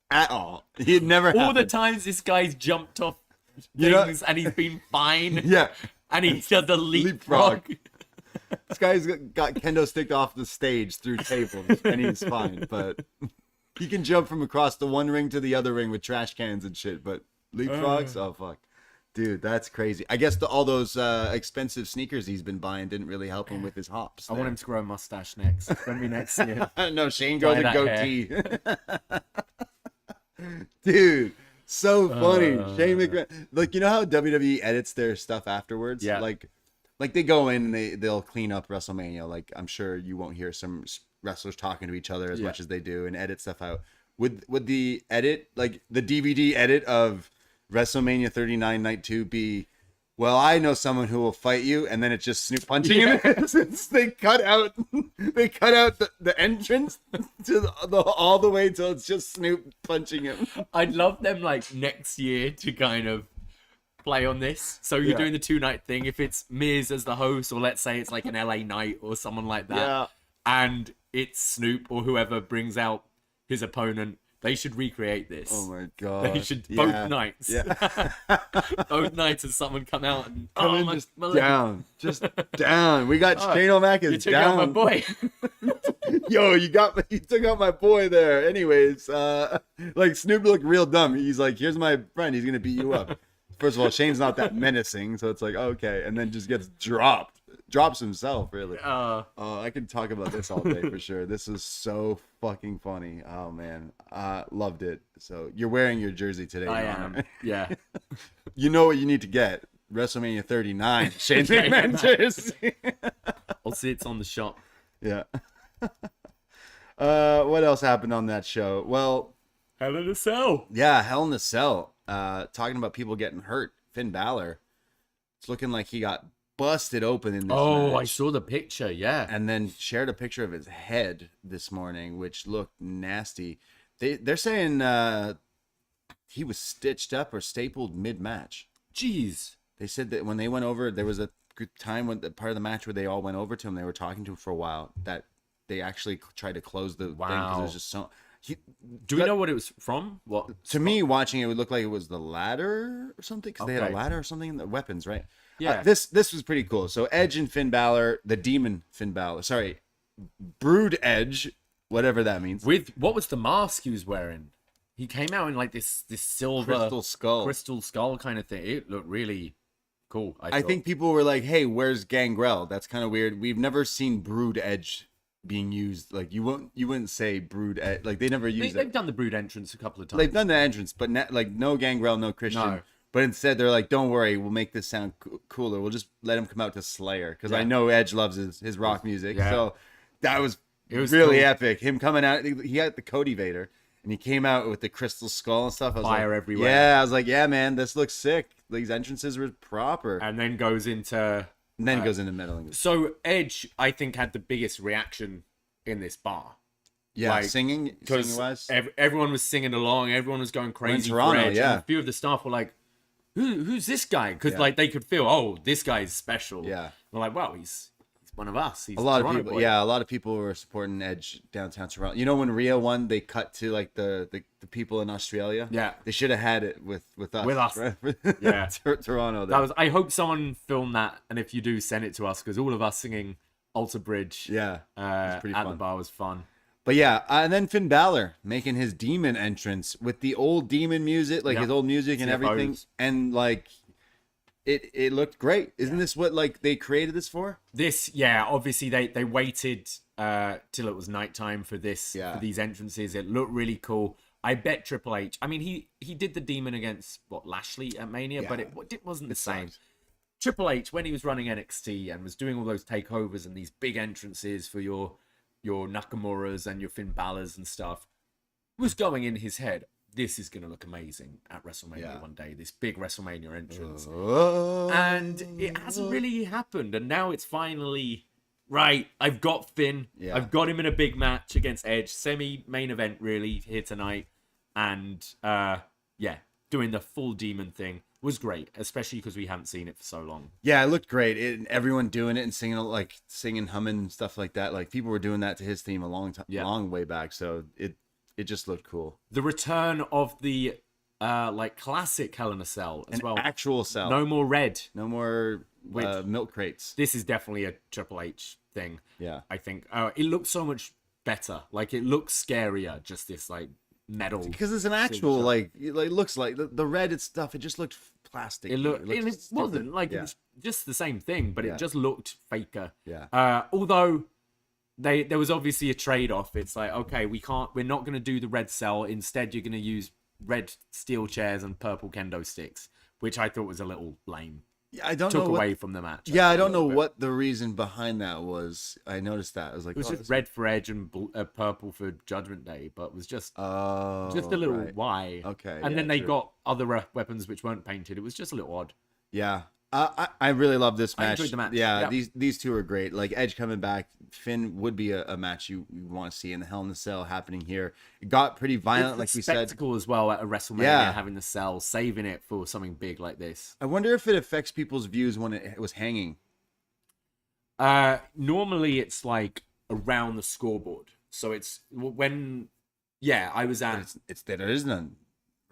at all. He had never. All the times this guy's jumped off things and he's been fine. Yeah, and he did the leapfrog. This guy's got kendo stick off the stage through tables and he's fine. But he can jump from across the one ring to the other ring with trash cans and shit. But leapfrogs, oh fuck. Dude, that's crazy. I guess all those expensive sneakers he's been buying didn't really help him with his hops. I want him to grow a mustache next. Maybe next year. No, Shane grows a goatee. Dude, so funny. Shane McMahon. Like, you know how WWE edits their stuff afterwards? Yeah. Like they go in and they'll clean up WrestleMania. Like, I'm sure you won't hear some wrestlers talking to each other as much as they do and edit stuff out. Would the edit, like the DVD edit of WrestleMania 39 Night 2 be, well, I know someone who will fight you, and then it's just Snoop punching him. They cut out the entrance to all the way till it's just Snoop punching him. I'd love them like next year to kind of play on this. So you're doing the 2-night thing. If it's Miz as the host, or let's say it's like an LA Knight or someone like that, and it's Snoop or whoever brings out his opponent. They should recreate this. Oh my god! They should both nights. Yeah. Both nights as someone come out and just down. We got Shane O'Mac is you took down. out my boy. Yo, you took out my boy there. Anyways, like Snoop looked real dumb. He's like, here's my friend. He's gonna beat you up. First of all, Shane's not that menacing, so it's like okay, and then just gets drops himself. Really. I could talk about this all day for sure. This is so fucking funny. Oh man, loved it. So you're wearing your jersey today. I am. Yeah. You know what you need to get? WrestleMania 39 Shane McMahon jersey. sits on the shop. Yeah. What else happened on that show? Well, Hell in a Cell. yeah, Hell in a Cell. Talking about people getting hurt. Finn Balor. It's looking like he got busted open in this Oh, match. I saw the picture. Yeah. And then shared a picture of his head this morning, which looked nasty. They're saying he was stitched up or stapled mid-match. Jeez. They said that when they went over, there was a good time when the part of the match where they all went over to him. They were talking to him for a while. That they actually tried to close the thing because it was just so. Do we know what it was from? What? To me, watching it would look like it was the ladder or something because they had a ladder or something in the weapons, right? Yeah. This was pretty cool. So Edge and Finn Balor, the Demon Finn Balor, sorry, Brood Edge, whatever that means. With what was the mask he was wearing? He came out in like this silver crystal skull kind of thing. It looked really cool. I think people were like, "Hey, where's Gangrel?" That's kind of weird. We've never seen Brood Edge being used. Like you wouldn't say Brood Edge. Like they never use it. They've done the Brood entrance a couple of times. They've done the entrance, but like no Gangrel, no Christian. No. But instead, they're like, "Don't worry, we'll make this sound cooler. We'll just let him come out to Slayer because I know Edge loves his rock music." Yeah. So it was really cool. Epic. Him coming out, he had the Cody Vader, and he came out with the crystal skull and stuff. I was Fire like, everywhere. Yeah, I was like, "Yeah, man, this looks sick." These entrances were proper. And then goes into. And then goes into metal. So Edge, I think, had the biggest reaction in this bar. Yeah, like, singing wise. Everyone was singing along. Everyone was going crazy. Toronto, for Edge, yeah. And a few of the staff were like, "Who's this guy?" Because like they could feel, "Oh, this guy's special." Yeah. They're like, "Well, he's one of us." He's a lot Toronto of people. boy. Yeah, a lot of people were supporting Edge downtown Toronto. You know, when Rhea won, they cut to like the people in Australia. Yeah, they should have had it with us. With us. Right? Yeah, Toronto. That was. I hope someone filmed that, and if you do, send it to us because all of us singing Alter Bridge. Yeah, at the bar was fun. But yeah, and then Finn Balor making his demon entrance with the old demon music, like his old music and everything, and like it looked great. Isn't this what like they created this for? This, yeah, obviously they waited till it was nighttime for this for these entrances. It looked really cool. I bet Triple H. I mean, he did the demon against Lashley at Mania, but it wasn't the same. Triple H, when he was running NXT and was doing all those takeovers and these big entrances for your Nakamura's and your Finn Balor's and stuff, was going in his head, this is going to look amazing at WrestleMania one day, this big WrestleMania entrance. And it hasn't really happened. And now it's finally, right, I've got Finn. Yeah. I've got him in a big match against Edge. Semi-main event, really, here tonight. And, doing the full demon thing was great, especially because we haven't seen it for so long. Yeah, it looked great. Everyone doing it and singing, humming, stuff like that. Like people were doing that to his theme a long way back. So it just looked cool. The return of the classic Hell in a Cell as well. Actual cell. No more red. No more milk crates. This is definitely a Triple H thing. Yeah, I think it looks so much better. Like it looks scarier. Just this metal, because it's an actual it looks like the red and stuff. It just looked plastic. It wasn't like it was just the same thing, but it just looked faker. Yeah. Although there was obviously a trade-off. It's like, okay, we're not going to do the red cell. Instead, you're going to use red steel chairs and purple kendo sticks, which I thought was a little lame. I don't know away from the match. Yeah, I don't know what the reason behind that was. I noticed that. I was like, it was just red for Edge and purple for Judgment Day, but it was just a little why. Okay, and then they got other weapons which weren't painted. It was just a little odd. Yeah. I really love this match. I enjoyed the match. Yeah, these two are great. Like Edge coming back, Finn would be a match you want to see in the Hell in a Cell happening here. It got pretty violent, like we said. Spectacle as well at a WrestleMania, having the cell, saving it for something big like this. I wonder if it affects people's views when it was hanging. Normally it's like around the scoreboard, so it's when. Yeah, I was at. There is none,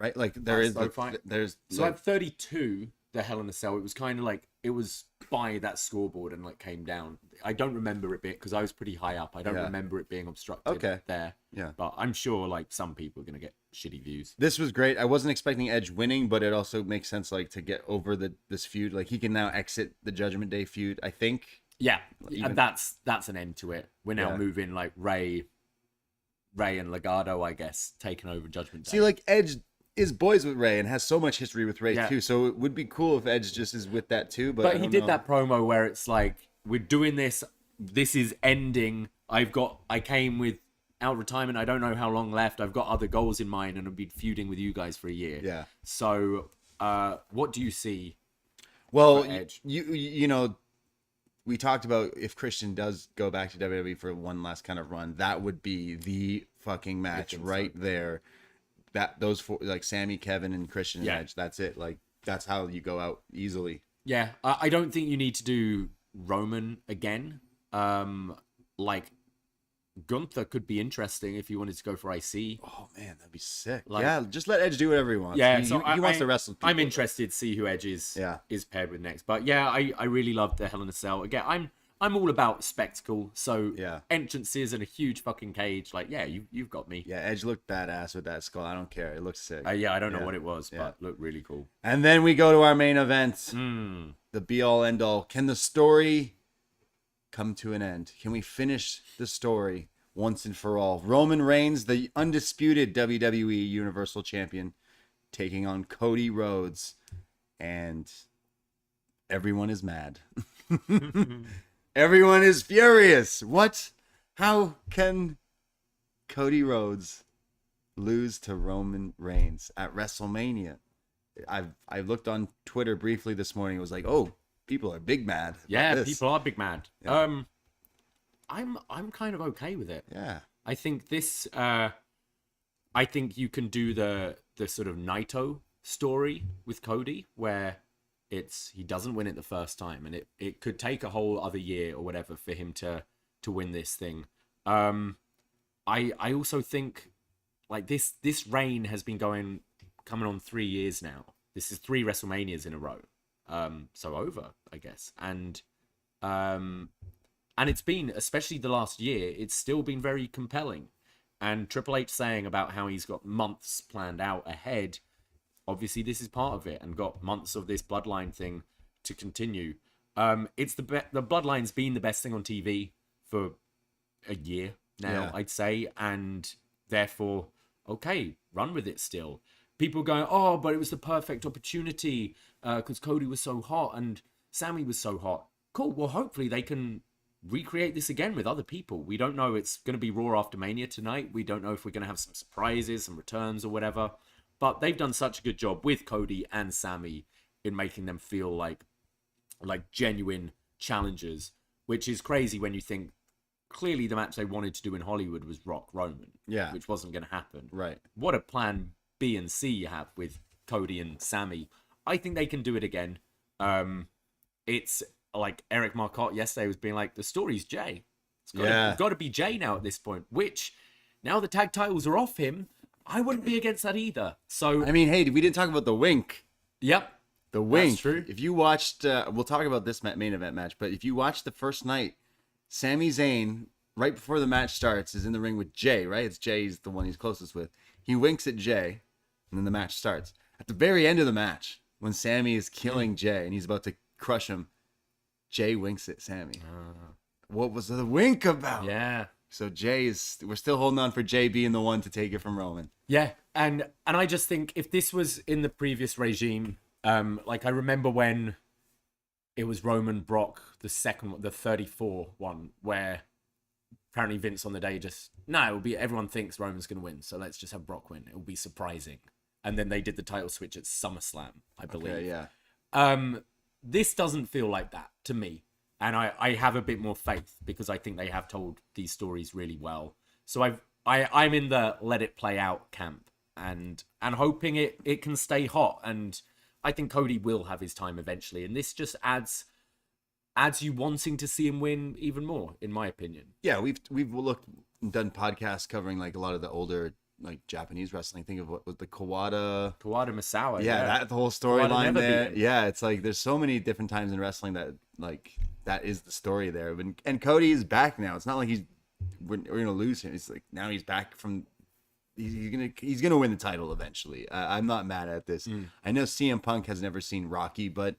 right? Like there is. There's. So at 32. The Hell in a Cell, it was kind of like it was by that scoreboard and came down. I don't remember it being, because I was pretty high up. I don't remember it being obstructed there. Yeah, but I'm sure some people are gonna get shitty views. This was great. I wasn't expecting Edge winning, but it also makes sense to get over this feud. Like he can now exit the Judgment Day feud, I think. Yeah, and that's an end to it. We're now moving Ray and Legado, I guess, taking over Judgment Day. See, Edge is boys with Ray and has so much history with Ray too, so it would be cool if Edge just is with that too. But he did that promo where it's like, we're doing this this is ending. I came without retirement. I don't know how long left. I've got other goals in mind, and I've been feuding with you guys for a year. Yeah. So, what do you see? Well, for Edge? you know, we talked about if Christian does go back to WWE for one last kind of run, that would be the fucking match right there. That those four, like Sami, Kevin, and Christian and Edge. That's it. Like that's how you go out easily. Yeah, I don't think you need to do Roman again. Like Gunther could be interesting if you wanted to go for IC. Oh man, that'd be sick. Like, yeah, just let Edge do whatever he wants. Yeah, he so wants to wrestle people. I'm interested to see who Edge is paired with next. But yeah, I really love the Hell in a Cell. Again, I'm all about spectacle. So entrances and a huge fucking cage. Like, yeah, you've got me. Yeah, Edge looked badass with that skull. I don't care. It looks sick. Yeah, I don't know what it was, but looked really cool. And then we go to our main event. The be all end all. Can the story come to an end? Can we finish the story once and for all? Roman Reigns, the undisputed WWE Universal Champion, taking on Cody Rhodes, and everyone is mad. Everyone is furious. What? How can Cody Rhodes lose to Roman Reigns at WrestleMania? I looked on Twitter briefly this morning. It was like, oh, people are big mad. Yeah, people are big mad. Yeah. I'm kind of okay with it. Yeah. I think this. I think you can do the sort of Naito story with Cody, where he doesn't win it the first time, and it could take a whole other year or whatever for him to win this thing. I also think like this reign has been coming on 3 years now. This is 3 WrestleManias in a row. So over, I guess. And it's been, especially the last year, it's still been very compelling. And Triple H saying about how he's got months planned out ahead. Obviously, this is part of it, and got months of this bloodline thing to continue. It's the bloodline's been the best thing on TV for a year now, I'd say, and therefore, okay, run with it still. People going, oh, but it was the perfect opportunity because Cody was so hot and Sami was so hot. Cool. Well, hopefully they can recreate this again with other people. We don't know. It's going to be Raw after Mania tonight. We don't know if we're going to have some surprises, some returns or whatever. But they've done such a good job with Cody and Sami in making them feel like genuine challengers, which is crazy when you think clearly the match they wanted to do in Hollywood was Rock Roman, which wasn't going to happen. Right. What a plan B and C you have with Cody and Sami. I think they can do it again. It's like Eric Marcotte yesterday was being like, the story's Jay. It's got to be Jay now at this point, which now the tag titles are off him. I wouldn't be against that either. So I mean, hey, we didn't talk about the wink. Yep. The wink. That's true. If you watched, we'll talk about this main event match, but if you watched the first night, Sami Zayn, right before the match starts, is in the ring with Jay, right? It's Jay's the one he's closest with. He winks at Jay, and then the match starts. At the very end of the match, when Sami is killing Jay and he's about to crush him, Jay winks at Sami. What was the wink about? Yeah. So we're still holding on for Jay being the one to take it from Roman. Yeah, and I just think if this was in the previous regime, like I remember when it was Roman Brock, the 34 one, where apparently Vince on the day it will be, everyone thinks Roman's going to win, so let's just have Brock win. It will be surprising. And then they did the title switch at SummerSlam, I believe. Okay, yeah. This doesn't feel like that to me. And I have a bit more faith because I think they have told these stories really well. So I'm in the let it play out camp and hoping it can stay hot. And I think Cody will have his time eventually. And this just adds you wanting to see him win even more, in my opinion. Yeah, we've done podcasts covering like a lot of the older like Japanese wrestling. Think of what was the Kawada Misawa. Yeah, that the whole storyline there. Yeah, it's like there's so many different times in wrestling that is the story there. And Cody is back now. It's not like we're gonna lose him. It's like now he's back from. He's gonna win the title eventually. I'm not mad at this. I know CM Punk has never seen Rocky, but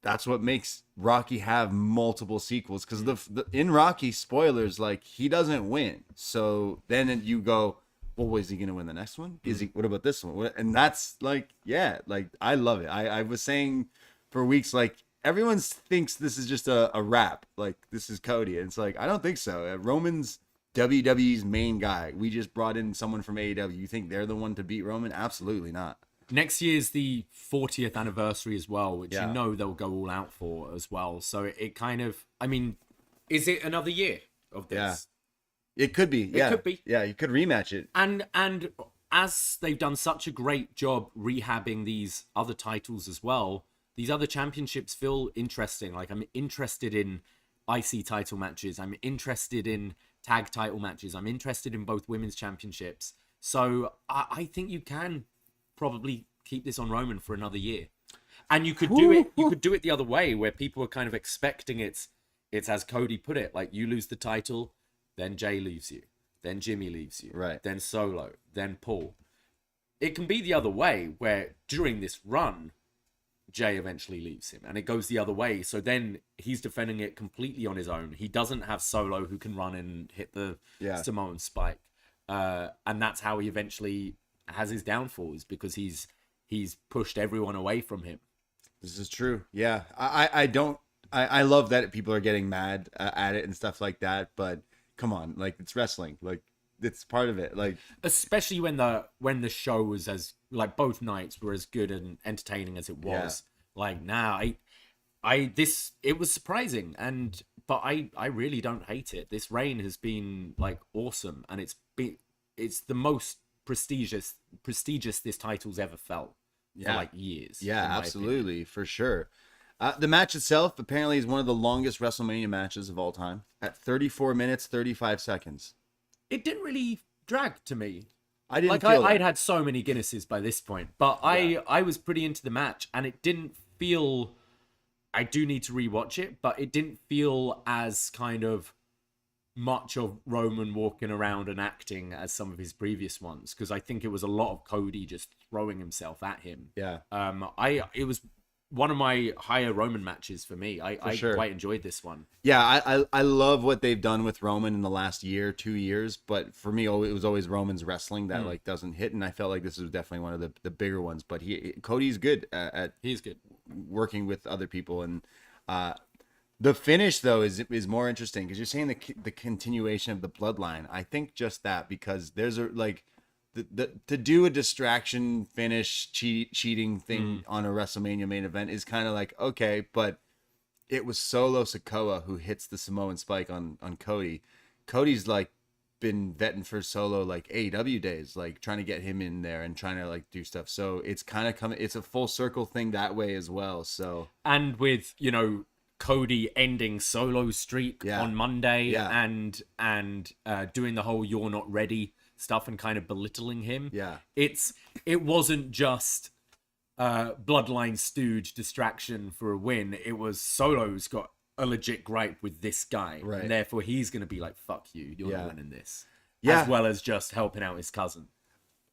that's what makes Rocky have multiple sequels. Because in Rocky, spoilers, like he doesn't win. So then you go, well, is he gonna win the next one? What about this one? And that's like, yeah, like I love it. I was saying for weeks, like everyone thinks this is just a rap. Like, this is Cody. And it's like, I don't think so. Roman's WWE's main guy. We just brought in someone from AEW. You think they're the one to beat Roman? Absolutely not. Next year's the 40th anniversary as well, which Yeah. you know they'll go all out for as well. So it kind of, I mean, is it another year of this? Yeah. It could be. Yeah. It could be. Yeah, you could rematch it. And as they've done such a great job rehabbing these other titles as well, these other championships feel interesting. Like, I'm interested in IC title matches. I'm interested in tag title matches. I'm interested in both women's championships. So I think you can probably keep this on Roman for another year. And you could do it. You could do it the other way, where people are kind of expecting it's as Cody put it, like, you lose the title, then Jay leaves you, then Jimmy leaves you, Right. then Solo, then Paul. It can be the other way, where during this run, Jay eventually leaves him, and it goes the other way. So then he's defending it completely on his own. He doesn't have Solo who can run and hit the Samoan spike, and that's how he eventually has his downfalls, because he's pushed everyone away from him. This is true. Yeah. I love that people are getting mad at it and stuff like that, but come on, like, it's wrestling. Like, it's part of it. Like, especially when the show was as, like, both nights were as good and entertaining as it was. Like, now it was surprising, but I really don't hate it. This reign has been, like, awesome, and it's the most prestigious this title's ever felt for, like, years. Yeah, absolutely, for sure. The match itself apparently is one of the longest WrestleMania matches of all time, at 34 minutes 35 seconds. It didn't really drag to me. I didn't like, feel I'd had so many Guinnesses by this point, but I was pretty into the match, and it didn't feel. I do need to rewatch it, but it didn't feel as kind of much of Roman walking around and acting as some of his previous ones, because I think it was a lot of Cody just throwing himself at him. Yeah. It was one of my higher Roman matches for me. I quite enjoyed this one. Yeah, I love what they've done with Roman in the last year, 2 years, but for me, it was always Roman's wrestling that like doesn't hit, and I felt like this was definitely one of the bigger ones. But Cody's good he's good working with other people, and the finish though is more interesting, because you're saying the continuation of the bloodline. I think just that, because there's a like. To do a distraction finish cheating thing on a WrestleMania main event is kind of like, okay, but it was Solo Sikoa who hits the Samoan spike on Cody. Cody's like been vetting for Solo like AEW days, like trying to get him in there and trying to like do stuff. So it's kind of it's a full circle thing that way as well. So, and with, you know, Cody ending Solo's streak on Monday and doing the whole "you're not ready" stuff and kind of belittling him. Yeah. It wasn't just bloodline stooge distraction for a win. It was Solo's got a legit gripe with this guy. Right. And therefore he's going to be like, fuck you, you're not winning this. Yeah. As well as just helping out his cousin.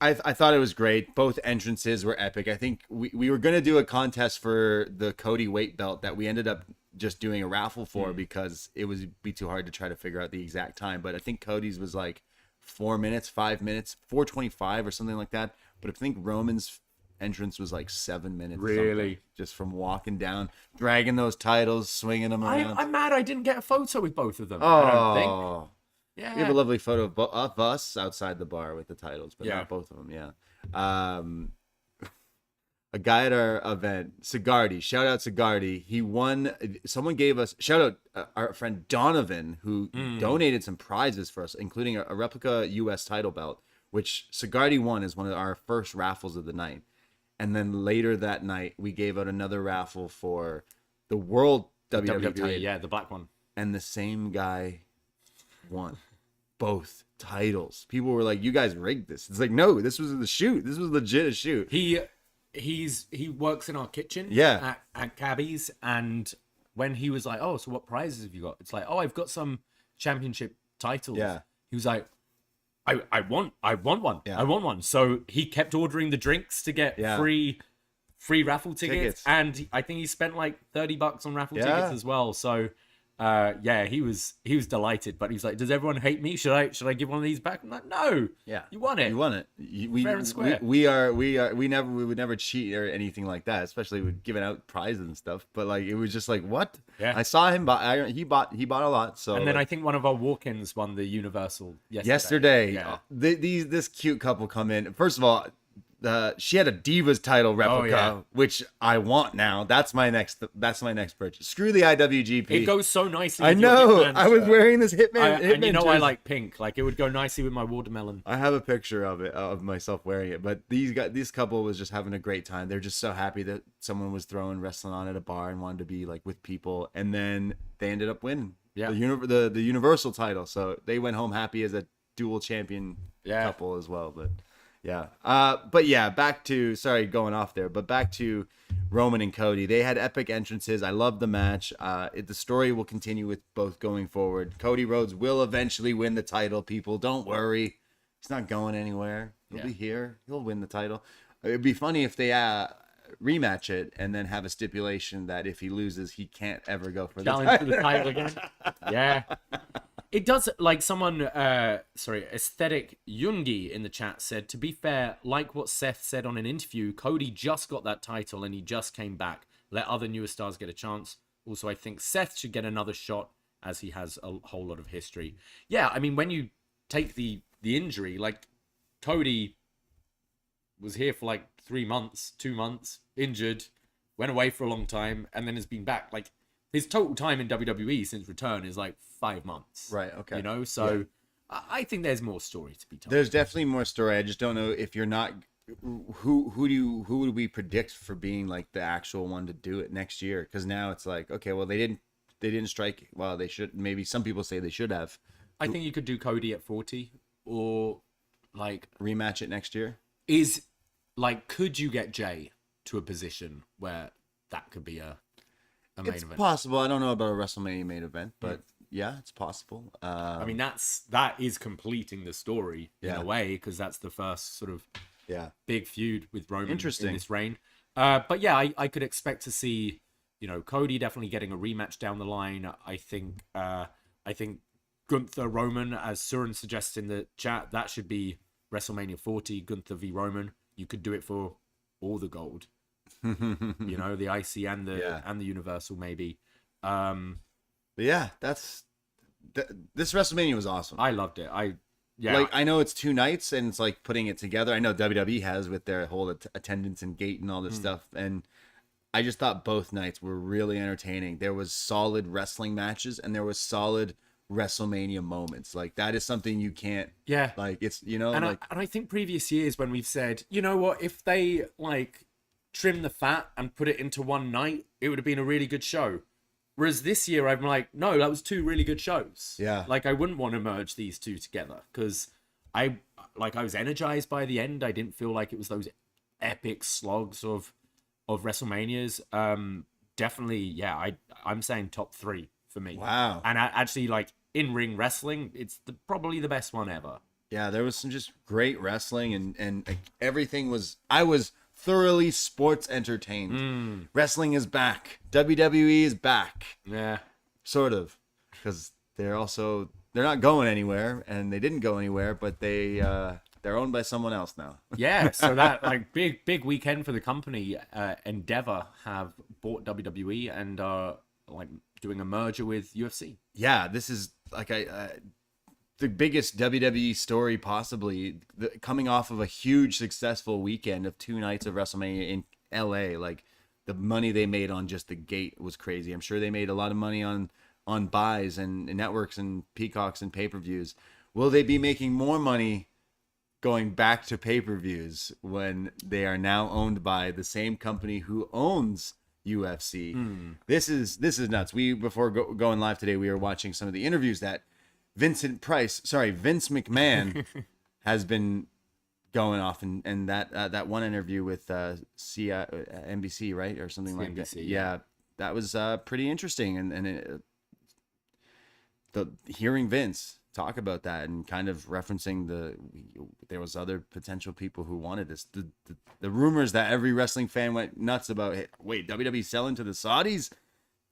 I thought it was great. Both entrances were epic. I think we were going to do a contest for the Cody weight belt that we ended up just doing a raffle for because it would be too hard to try to figure out the exact time. But I think Cody's was like 4 minutes, 5 minutes, 4:25 or something like that. But I think Roman's entrance was like 7 minutes. Really? Just from walking down, dragging those titles, swinging them around. I'm mad I didn't get a photo with both of them. I don't think. Yeah. We have a lovely photo of us outside the bar with the titles, but not both of them. Yeah. A guy at our event, Sigardi, shout out Sigardi. He won. Someone gave us, shout out our friend Donovan, who donated some prizes for us, including a replica US title belt, which Sigardi won as one of our first raffles of the night. And then later that night, we gave out another raffle for the World WWE title. Yeah, the black one. And the same guy won both titles. People were like, "You guys rigged this." It's like, no, this was the shoot. This was legit a shoot. He works in our kitchen. Yeah. At Cabby's, and when he was like, "Oh, so what prizes have you got?" It's like, "Oh, I've got some championship titles." Yeah. He was like, I want one. Yeah. I want one. So he kept ordering the drinks to get free raffle tickets. And I think he spent like $30 on raffle tickets as well. So yeah, he was delighted, but he was like, "Does everyone hate me? Should I give one of these back?" I'm like, "No, Yeah, you won it. You won it. Fair and square." We would never cheat or anything like that, especially with giving out prizes and stuff. But like, it was just like, what? Yeah. I saw him he bought a lot. So And then like, I think one of our walk-ins won the Universal yesterday. Yeah. This cute couple come in. First of all, she had a Divas title replica, which I want now. That's my next purchase. Screw the IWGP. It goes so nicely. I with your know. Hitman I was shirt. wearing this Hitman. And you know I jersey. like pink. Like it would go nicely with my watermelon. I have a picture of myself wearing it. But this couple was just having a great time. They're just so happy that someone was throwing wrestling on at a bar and wanted to be like with people. And then they ended up winning the Universal title. So they went home happy as a dual champion couple as well. But back to, sorry, going off there, but back to Roman and Cody. They had epic entrances. I love the match. The story will continue with both going forward. Cody Rhodes will eventually win the title, people. Don't worry. He's not going anywhere. He'll be here. He'll win the title. It'd be funny if they rematch it and then have a stipulation that if he loses, he can't ever go for Challenge for the title again. Yeah. It does, like someone, Aesthetic Yungi in the chat said, to be fair, like what Seth said on an interview, Cody just got that title and he just came back. Let other newer stars get a chance. Also, I think Seth should get another shot as he has a whole lot of history. Yeah, I mean, when you take the injury, like Cody was here for like 3 months, 2 months, injured, went away for a long time, and then has been back. Like, his total time in WWE since return is like 5 months. Right, okay. You know, so I think there's more story to be told. There's definitely more story. I just don't know if you're not who would we predict for being like the actual one to do it next year? Because now it's like, okay, well they didn't strike. Well, they should. Maybe some people say they should have. I think you could do Cody at 40 or like rematch it next year. Is like, could you get Jay to a position where that could be a main It's event? possible. I don't know about a WrestleMania main event, but yeah, it's possible. I mean, that is completing the story in a way, because that's the first sort of big feud with Roman in this reign. But yeah, I could expect to see, you know, Cody definitely getting a rematch down the line. I think Gunther Roman, as Surin suggests in the chat, that should be WrestleMania 40, Gunther v Roman. You could do it for all the gold. You know, the IC and the Universal maybe. But yeah, this WrestleMania was awesome. I loved it. I know it's 2 nights and it's like putting it together. I know WWE has with their whole attendance and gate and all this stuff, and I just thought both nights were really entertaining. There was solid wrestling matches and there was solid WrestleMania moments. Like, that is something you can't like, it's, you know, and like I think previous years when we've said, you know what, if they like trim the fat and put it into one night, it would have been a really good show. Whereas this year I'm like, no, that was 2 really good shows. Yeah. Like, I wouldn't want to merge these 2 together, because I was energized by the end. I didn't feel like it was those epic slogs of WrestleManias. Definitely, I'm saying top 3 for me. Wow. And actually, like, in-ring wrestling, it's probably the best one ever. Yeah, there was some just great wrestling, and like, everything was, I was thoroughly sports entertained. Wrestling is back. WWE is back. Yeah. Sort of. Because they're not going anywhere, and they didn't go anywhere, but they're owned by someone else now. Yeah, so that, like, big weekend for the company. Endeavour have bought WWE and are like doing a merger with UFC. Yeah, this is like the biggest WWE story possibly, coming off of a huge successful weekend of 2 nights of WrestleMania in LA. Like, the money they made on just the gate was crazy. I'm sure they made a lot of money on buys and networks and peacocks and pay-per-views. Will they be making more money going back to pay-per-views when they are now owned by the same company who owns UFC? This is nuts. Before going live today, we were watching some of the interviews that Vince McMahon has been going off, and that one interview with NBC, right, or something like that. Yeah, that was pretty interesting, and hearing Vince talk about that and kind of referencing there was other potential people who wanted this. The rumors that every wrestling fan went nuts about. Hey, wait, WWE selling to the Saudis?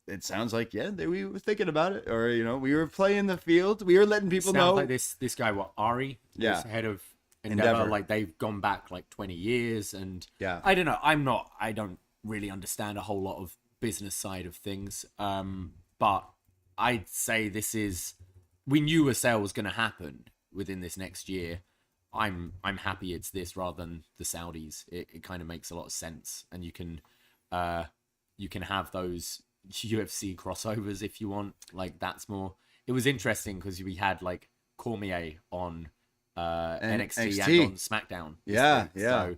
it sounds like, we were thinking about it, or, we were playing the field. We were letting people know. Like this guy, Ari, is head of Endeavour. Like they've gone back like 20 years, and I don't know. I don't really understand a whole lot of business side of things. But I'd say we knew a sale was going to happen within this next year. I'm happy it's this rather than the Saudis. It kind of makes a lot of sense, and you can have those UFC crossovers if you want. Like that's more. It was interesting because we had like Cormier on NXT and on SmackDown. Yeah. So,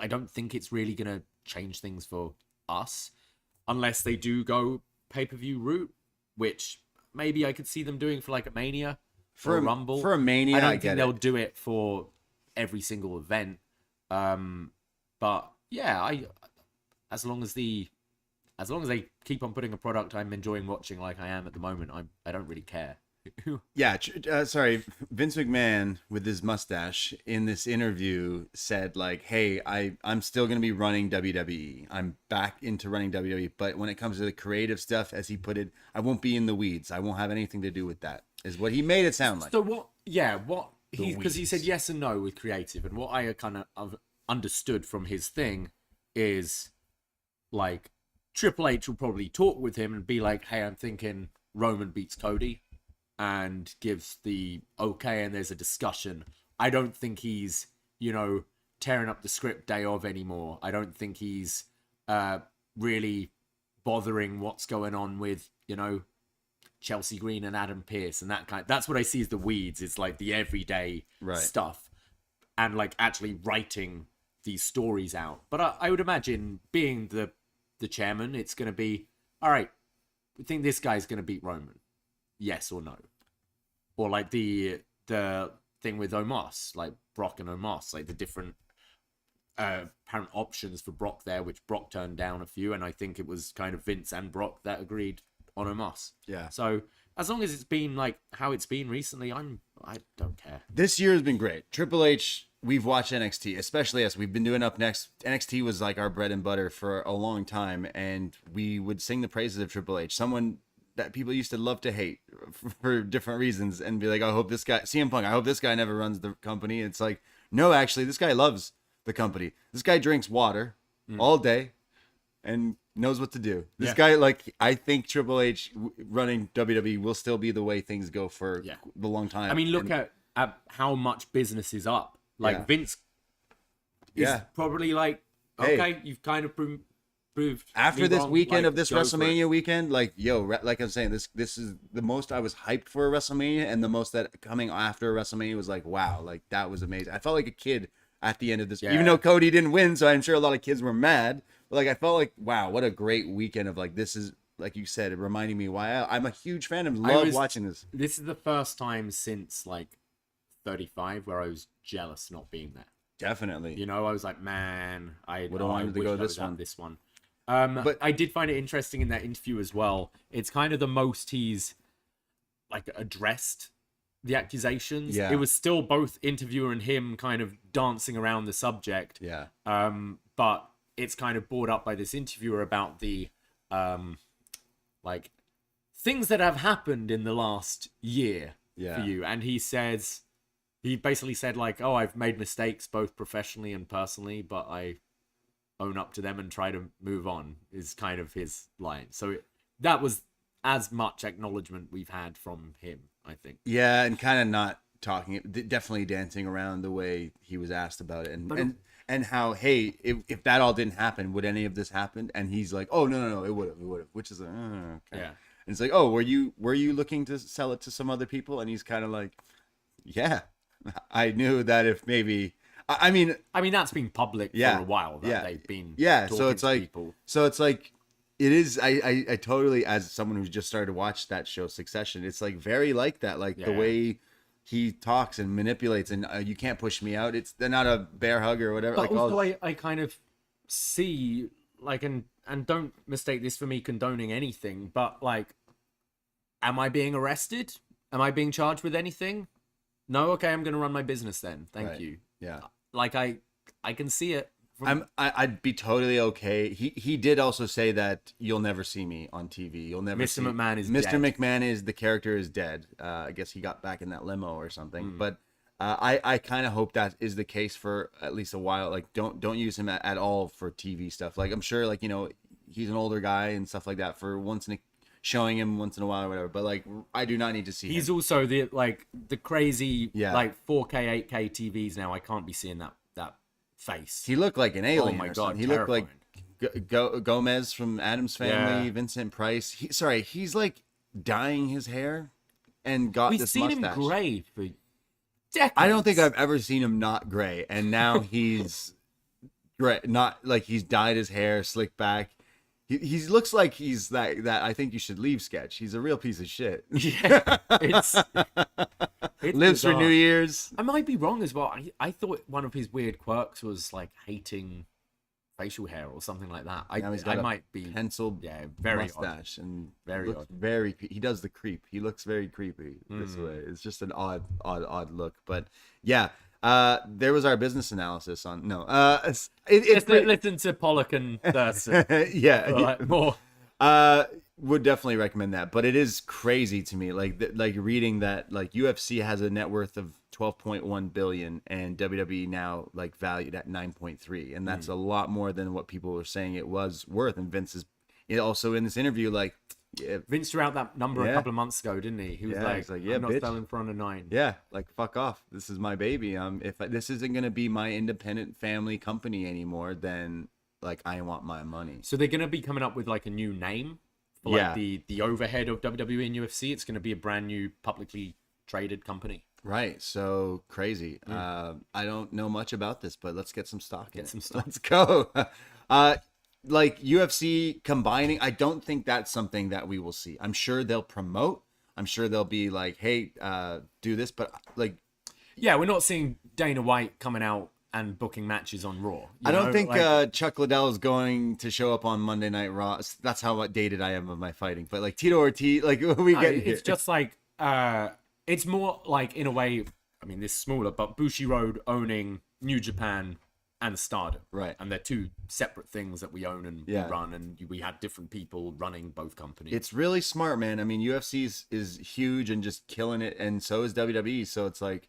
I don't think it's really gonna change things for us unless they do go pay-per-view route, which maybe I could see them doing for like a Mania, for a Rumble. For a Mania, I don't think they'll do it for every single event. But yeah, as long as they keep on putting a product I'm enjoying watching like I am at the moment, I don't really care. Yeah, sorry. Vince McMahon with his mustache in this interview said like, "Hey, I'm still going to be running WWE. I'm back into running WWE, but when it comes to the creative stuff, as he put it, I won't be in the weeds. I won't have anything to do with that." Is what he made it sound like. So what? Yeah, because he said yes and no with creative, and what I kind of understood from his thing is like Triple H will probably talk with him and be like, "Hey, I'm thinking Roman beats Cody." And gives the okay, and there's a discussion. I don't think he's, tearing up the script day of anymore. I don't think he's really bothering what's going on with, Chelsea Green and Adam Pearce and that kind. That's what I see as the weeds. It's like the everyday stuff, and like actually writing these stories out. But I would imagine being the chairman, it's going to be all right. We think this guy's going to beat Roman. Yes or no, or like the thing with Omos, like Brock and Omos, like the different apparent options for Brock there, which Brock turned down a few, and I think it was kind of Vince and Brock that agreed on Omos. Yeah. So as long as it's been like how it's been recently, I don't care. This year has been great. Triple H. We've watched NXT, especially us. We've been doing UpNXT. NXT was like our bread and butter for a long time, and we would sing the praises of Triple H. Someone that people used to love to hate for different reasons, and be like, I hope this guy, CM Punk, I hope this guy never runs the company. It's like, no, actually, this guy loves the company. This guy drinks water all day and knows what to do. This guy, like, I think Triple H running WWE will still be the way things go for the long time. I mean, look at how much business is up. Like, Vince is probably like, okay, you've kind of proved after this weekend, like, of this WrestleMania weekend, like, like I'm saying, this is the most I was hyped for a WrestleMania, and the most that coming after WrestleMania was like, wow, like that was amazing. I felt like a kid at the end of this, even though Cody didn't win, so I'm sure a lot of kids were mad. But like, I felt like, wow, what a great weekend of like, this is, like you said, it reminding me why I'm a huge fan of watching this. This is the first time since like 35 where I was jealous not being there. Definitely. I was like, man, I would have wanted to go this one. But I did find it interesting in that interview as well. It's kind of the most he's like addressed the accusations. Yeah. It was still both interviewer and him kind of dancing around the subject. Yeah. But it's kind of brought up by this interviewer about the like things that have happened in the last year for you. And he basically said like, oh, I've made mistakes both professionally and personally, but I own up to them and try to move on, is kind of his line. So that was as much acknowledgement we've had from him, I think. Yeah, and kind of not talking, definitely dancing around the way he was asked about it, and how, hey, if that all didn't happen, would any of this happen? And he's like, oh no, it would have, which is like, okay. Yeah. And it's like, oh, were you looking to sell it to some other people? And he's kind of like, yeah, I knew that if maybe. I mean, that's been public for a while. That they've been so it's like people. So it's like it is. I totally, as someone who's just started to watch that show Succession, it's like very like that. Like the way he talks and manipulates, and you can't push me out. They're not a bear hug or whatever. But like also, I kind of see like, and don't mistake this for me condoning anything, but like, am I being arrested? Am I being charged with anything? No. Okay, I'm going to run my business then. Thank you. Yeah. Like I can see it I'd be totally okay. He did also say that you'll never see me on TV. You'll never. Mr. McMahon is Mr. dead. McMahon is the character is dead. I guess he got back in that limo or something. But I kind of hope that is the case for at least a while. Like don't use him at all for TV stuff. Like I'm sure like he's an older guy and stuff like that for showing him once in a while or whatever. But like I do not need to see. He's him. also the crazy like 4K 8K TVs now. I can't be seeing that face. He looked like an alien. Oh my or God, something. He terrifying. looked like Gomez from Addams Family, Vincent Price. He's like dyeing his hair and got We've this seen mustache. him gray for decades. I don't think I've ever seen him not gray, and now he's gray. Not like he's dyed his hair, slicked back. He looks like he's that I think you should leave sketch. He's a real piece of shit. Yeah, it's Lives bizarre. for New Year's. I might be wrong as well. I thought one of his weird quirks was like hating facial hair or something like that. Now he's got a might be penciled very mustache and Very looks odd. very. He does the creep. He looks very creepy this way. It's just an odd look. But yeah, there was our business analysis on listen to Pollock and Thurston. yeah. Like, more. Would definitely recommend that, but it is crazy to me, like reading that like UFC has a net worth of 12.1 billion and WWE now like valued at 9.3, and that's a lot more than what people were saying it was worth. And Vince is also in this interview like, yeah, Vince threw out that number a couple of months ago, didn't he? He was he's like, I'm not bitch. selling for under 9. yeah, like fuck off. This is my baby. If this isn't gonna be my independent family company anymore, then like I want my money. So they're gonna be coming up with like a new name for like the overhead of WWE and UFC. It's gonna be a brand new publicly traded company. Right, so crazy. I don't know much about this, but let's get some stock. Let's go. Like UFC combining, I don't think that's something that we will see. I'm sure they'll promote. I'm sure they'll be like, hey, do this, but like, yeah, we're not seeing Dana White coming out and booking matches on Raw. I don't think Chuck Liddell is going to show up on Monday Night Raw. That's how dated I am of my fighting. But like Tito Ortiz, like we get it's just like it's more like in a way. I mean, this is smaller, but Bushiroad owning New Japan and Stardom, Right. And they're two separate things that we own and we run, and we had different people running both companies. It's really smart, man. I mean, UFC is huge and just killing it, and so is WWE. So it's like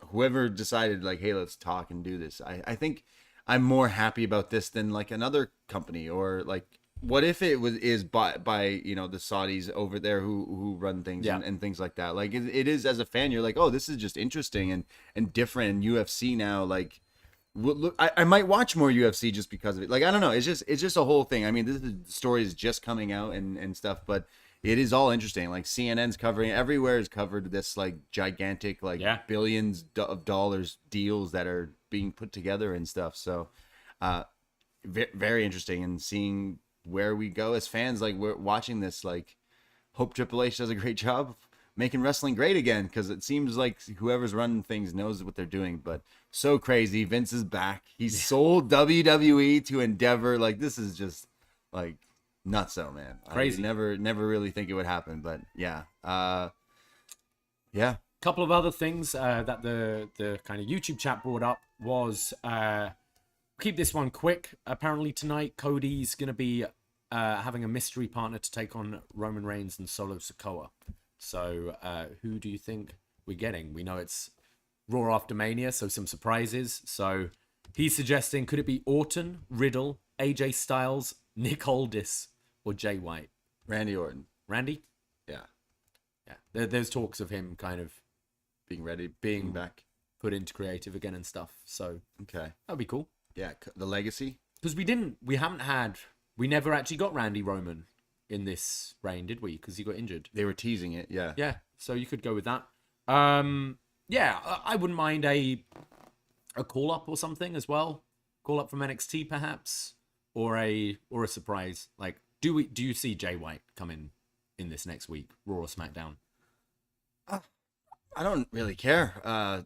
whoever decided, like, hey, let's talk and do this. I think I'm more happy about this than like another company, or like what if it is by the Saudis over there who run things and things like that. Like it is, as a fan, you're like, oh, this is just interesting and different. And UFC now, like, look, I might watch more UFC just because of it. Like, I don't know. It's just a whole thing. I mean, the story is just coming out and stuff, but it is all interesting. Like CNN's covering, everywhere is covered this like gigantic, like billions of dollars deals that are being put together and stuff. So, very interesting, and seeing where we go as fans. Like, we're watching this, like, hope Triple H does a great job of making wrestling great again, because it seems like whoever's running things knows what they're doing. But so crazy, Vince is back. He sold WWE to Endeavour. Like, this is just like nutso, man. Crazy. I never really think it would happen, but yeah. Couple of other things that the kind of YouTube chat brought up was keep this one quick. Apparently tonight Cody's gonna be having a mystery partner to take on Roman Reigns and Solo Sikoa. So who do you think we're getting? We know it's Raw after Mania, so some surprises. So he's suggesting, could it be Orton, Riddle, AJ Styles, Nick Aldis, or Jay White? Randy Orton. Randy? Yeah. There's talks of him kind of Being ready, being back. put into creative again and stuff. So Okay. that'd be cool. Yeah, the legacy. Because we never actually got Randy Roman in this reign, did we? Because he got injured. They were teasing it, yeah. Yeah, so you could go with that. I wouldn't mind a call up or something as well. Call up from NXT perhaps, or a surprise. Like, do you see Jay White come in this next week, Raw or SmackDown? I don't really care. I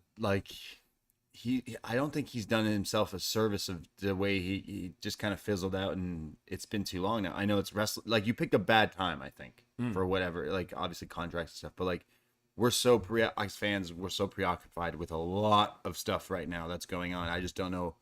don't think he's done himself a service of the way he just kind of fizzled out, and it's been too long now. I know it's wrestling. Like, you picked a bad time, I think, for whatever, like, obviously contracts and stuff, but like, as fans, we're so preoccupied with a lot of stuff right now that's going on. I just don't know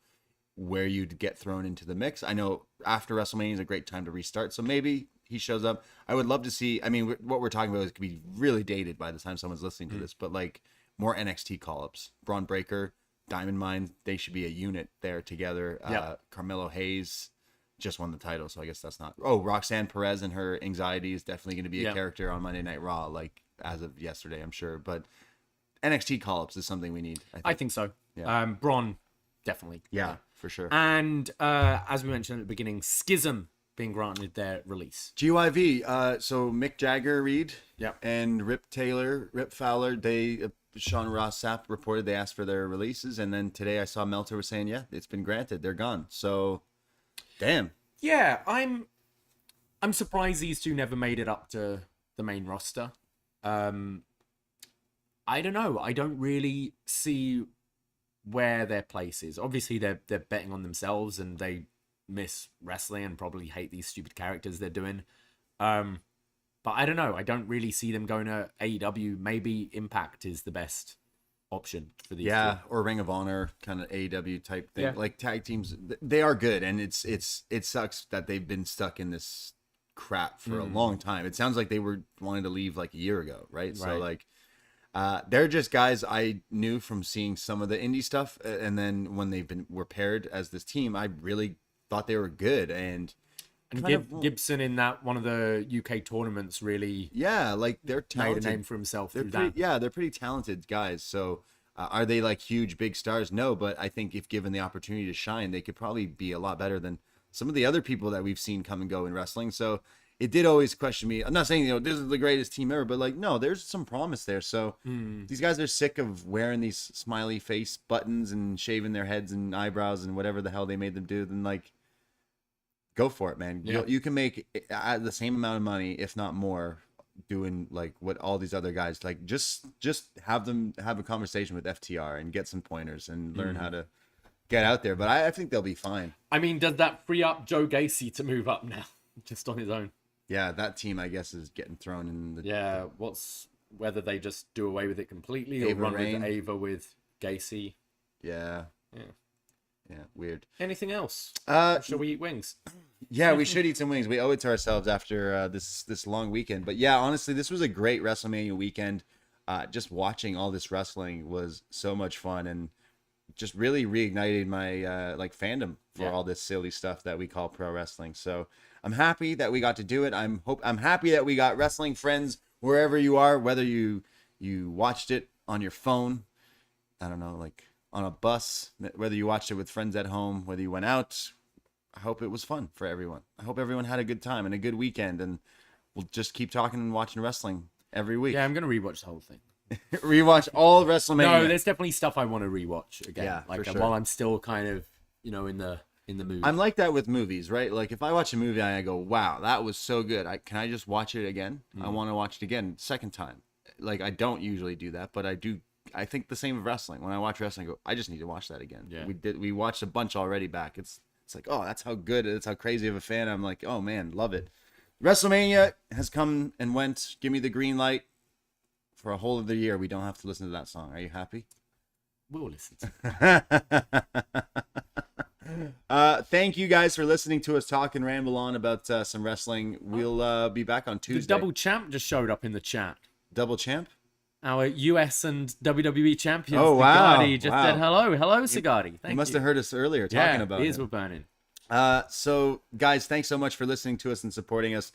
where you'd get thrown into the mix. I know after WrestleMania is a great time to restart, so maybe he shows up. I would love to see. I mean, what we're talking about is could be really dated by the time someone's listening to this, but like more NXT call-ups. Braun Breaker, Diamond Mine, they should be a unit there together. Carmelo Hayes just won the title, so I guess that's not. Oh, Roxanne Perez and her anxiety is definitely going to be a character on Monday Night Raw, like as of yesterday, I'm sure. But NXT call-ups is something we need. I think so. Yeah. Braun, definitely. Yeah, for sure. And as we mentioned at the beginning, Schism being granted their release. GYV. So Mick Jagger, Reed, Yep. and Rip Fowler, they. Sean Ross Sapp reported they asked for their releases, and then today I saw Meltzer was saying, yeah, it's been granted. They're gone. So, damn. Yeah, I'm surprised these two never made it up to the main roster. I don't know. I don't really see where their place is. Obviously, they're betting on themselves, and they miss wrestling and probably hate these stupid characters they're doing. But I don't know. I don't really see them going to AEW. Maybe Impact is the best option for these two. Or Ring of Honor kind of AEW type thing. Like tag teams, they are good, and it sucks that they've been stuck in this crap for a long time. It sounds like they were wanting to leave like a year ago, right? So like they're just guys I knew from seeing some of the indie stuff, and then when were paired as this team, I really thought they were good. And Gibson in that one of the UK tournaments really like they're talented. Made a name for himself through that. Yeah, they're pretty talented guys. So are they like huge big stars? No, but I think if given the opportunity to shine, they could probably be a lot better than some of the other people that we've seen come and go in wrestling. So it did always question me. I'm not saying this is the greatest team ever, but like no, there's some promise there. So these guys are sick of wearing these smiley face buttons and shaving their heads and eyebrows and whatever the hell they made them do. Then like. Go for it, man. Yeah. You can make the same amount of money, if not more, doing like what all these other guys like. Just have them have a conversation with FTR and get some pointers and learn how to get out there. But I think they'll be fine. I mean, does that free up Joe Gacy to move up now, just on his own? Yeah, that team I guess is getting thrown in the. Whether they just do away with it completely or run with Ava with Gacy? Yeah, weird. Anything else? Shall we eat wings? Yeah, we should eat some wings. We owe it to ourselves after this long weekend. But yeah, honestly, this was a great WrestleMania weekend. Just watching all this wrestling was so much fun and just really reignited my fandom for all this silly stuff that we call pro wrestling. So I'm happy that we got to do it. I'm happy that we got wrestling friends wherever you are, whether you watched it on your phone, I don't know, like on a bus, whether you watched it with friends at home, whether you went out. I hope it was fun for everyone. I hope everyone had a good time and a good weekend, and we'll just keep talking and watching wrestling every week. Yeah, I'm going to rewatch the whole thing. Rewatch all WrestleMania. No, there's definitely stuff I want to rewatch again. Yeah, like for sure. While I'm still kind of, in the mood. I'm like that with movies, right? Like if I watch a movie and I go, "Wow, that was so good." Can I just watch it again? I want to watch it again, second time. Like I don't usually do that, but I do. I think the same of wrestling. When I watch wrestling, I go, "I just need to watch that again." Yeah. We watched a bunch already back. It's like, oh, that's how good, that's how crazy of a fan I'm. Like, oh man, love it. WrestleMania has come and went. Give me the green light. For a whole of the year, we don't have to listen to that song. Are you happy? We'll listen to it. Thank you guys for listening to us talk and ramble on about some wrestling. We'll be back on Tuesday. The Double Champ just showed up in the chat. Double Champ? Our US and WWE champions. Oh, wow. Sigurdi just said hello. Hello, Sigurdi. Thank you. Must have heard us earlier talking about it. Ears were burning. So, guys, thanks so much for listening to us and supporting us.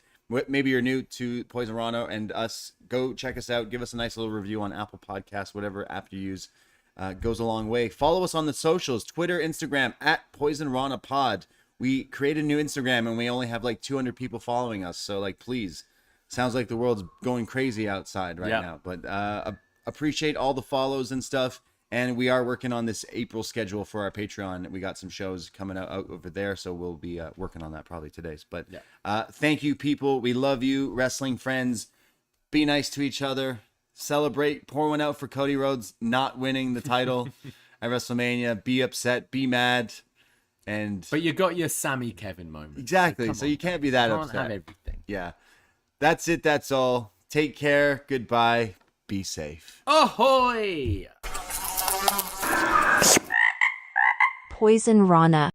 Maybe you're new to Poisonrana and us. Go check us out. Give us a nice little review on Apple Podcasts, whatever app you use. Goes a long way. Follow us on the socials, Twitter, Instagram, @PoisonranaPod. We created a new Instagram, and we only have like 200 people following us. So, like, please. Sounds like the world's going crazy outside right now. But appreciate all the follows and stuff. And we are working on this April schedule for our Patreon. We got some shows coming out over there, so we'll be working on that probably today. But thank you, people. We love you, wrestling friends. Be nice to each other. Celebrate. Pour one out for Cody Rhodes not winning the title at WrestleMania. Be upset. Be mad. But you got your Sami Kevin moment. Exactly. So you can't be that upset. Can't have everything. Yeah. That's it. That's all. Take care. Goodbye. Be safe. Ahoy! Poisonrana.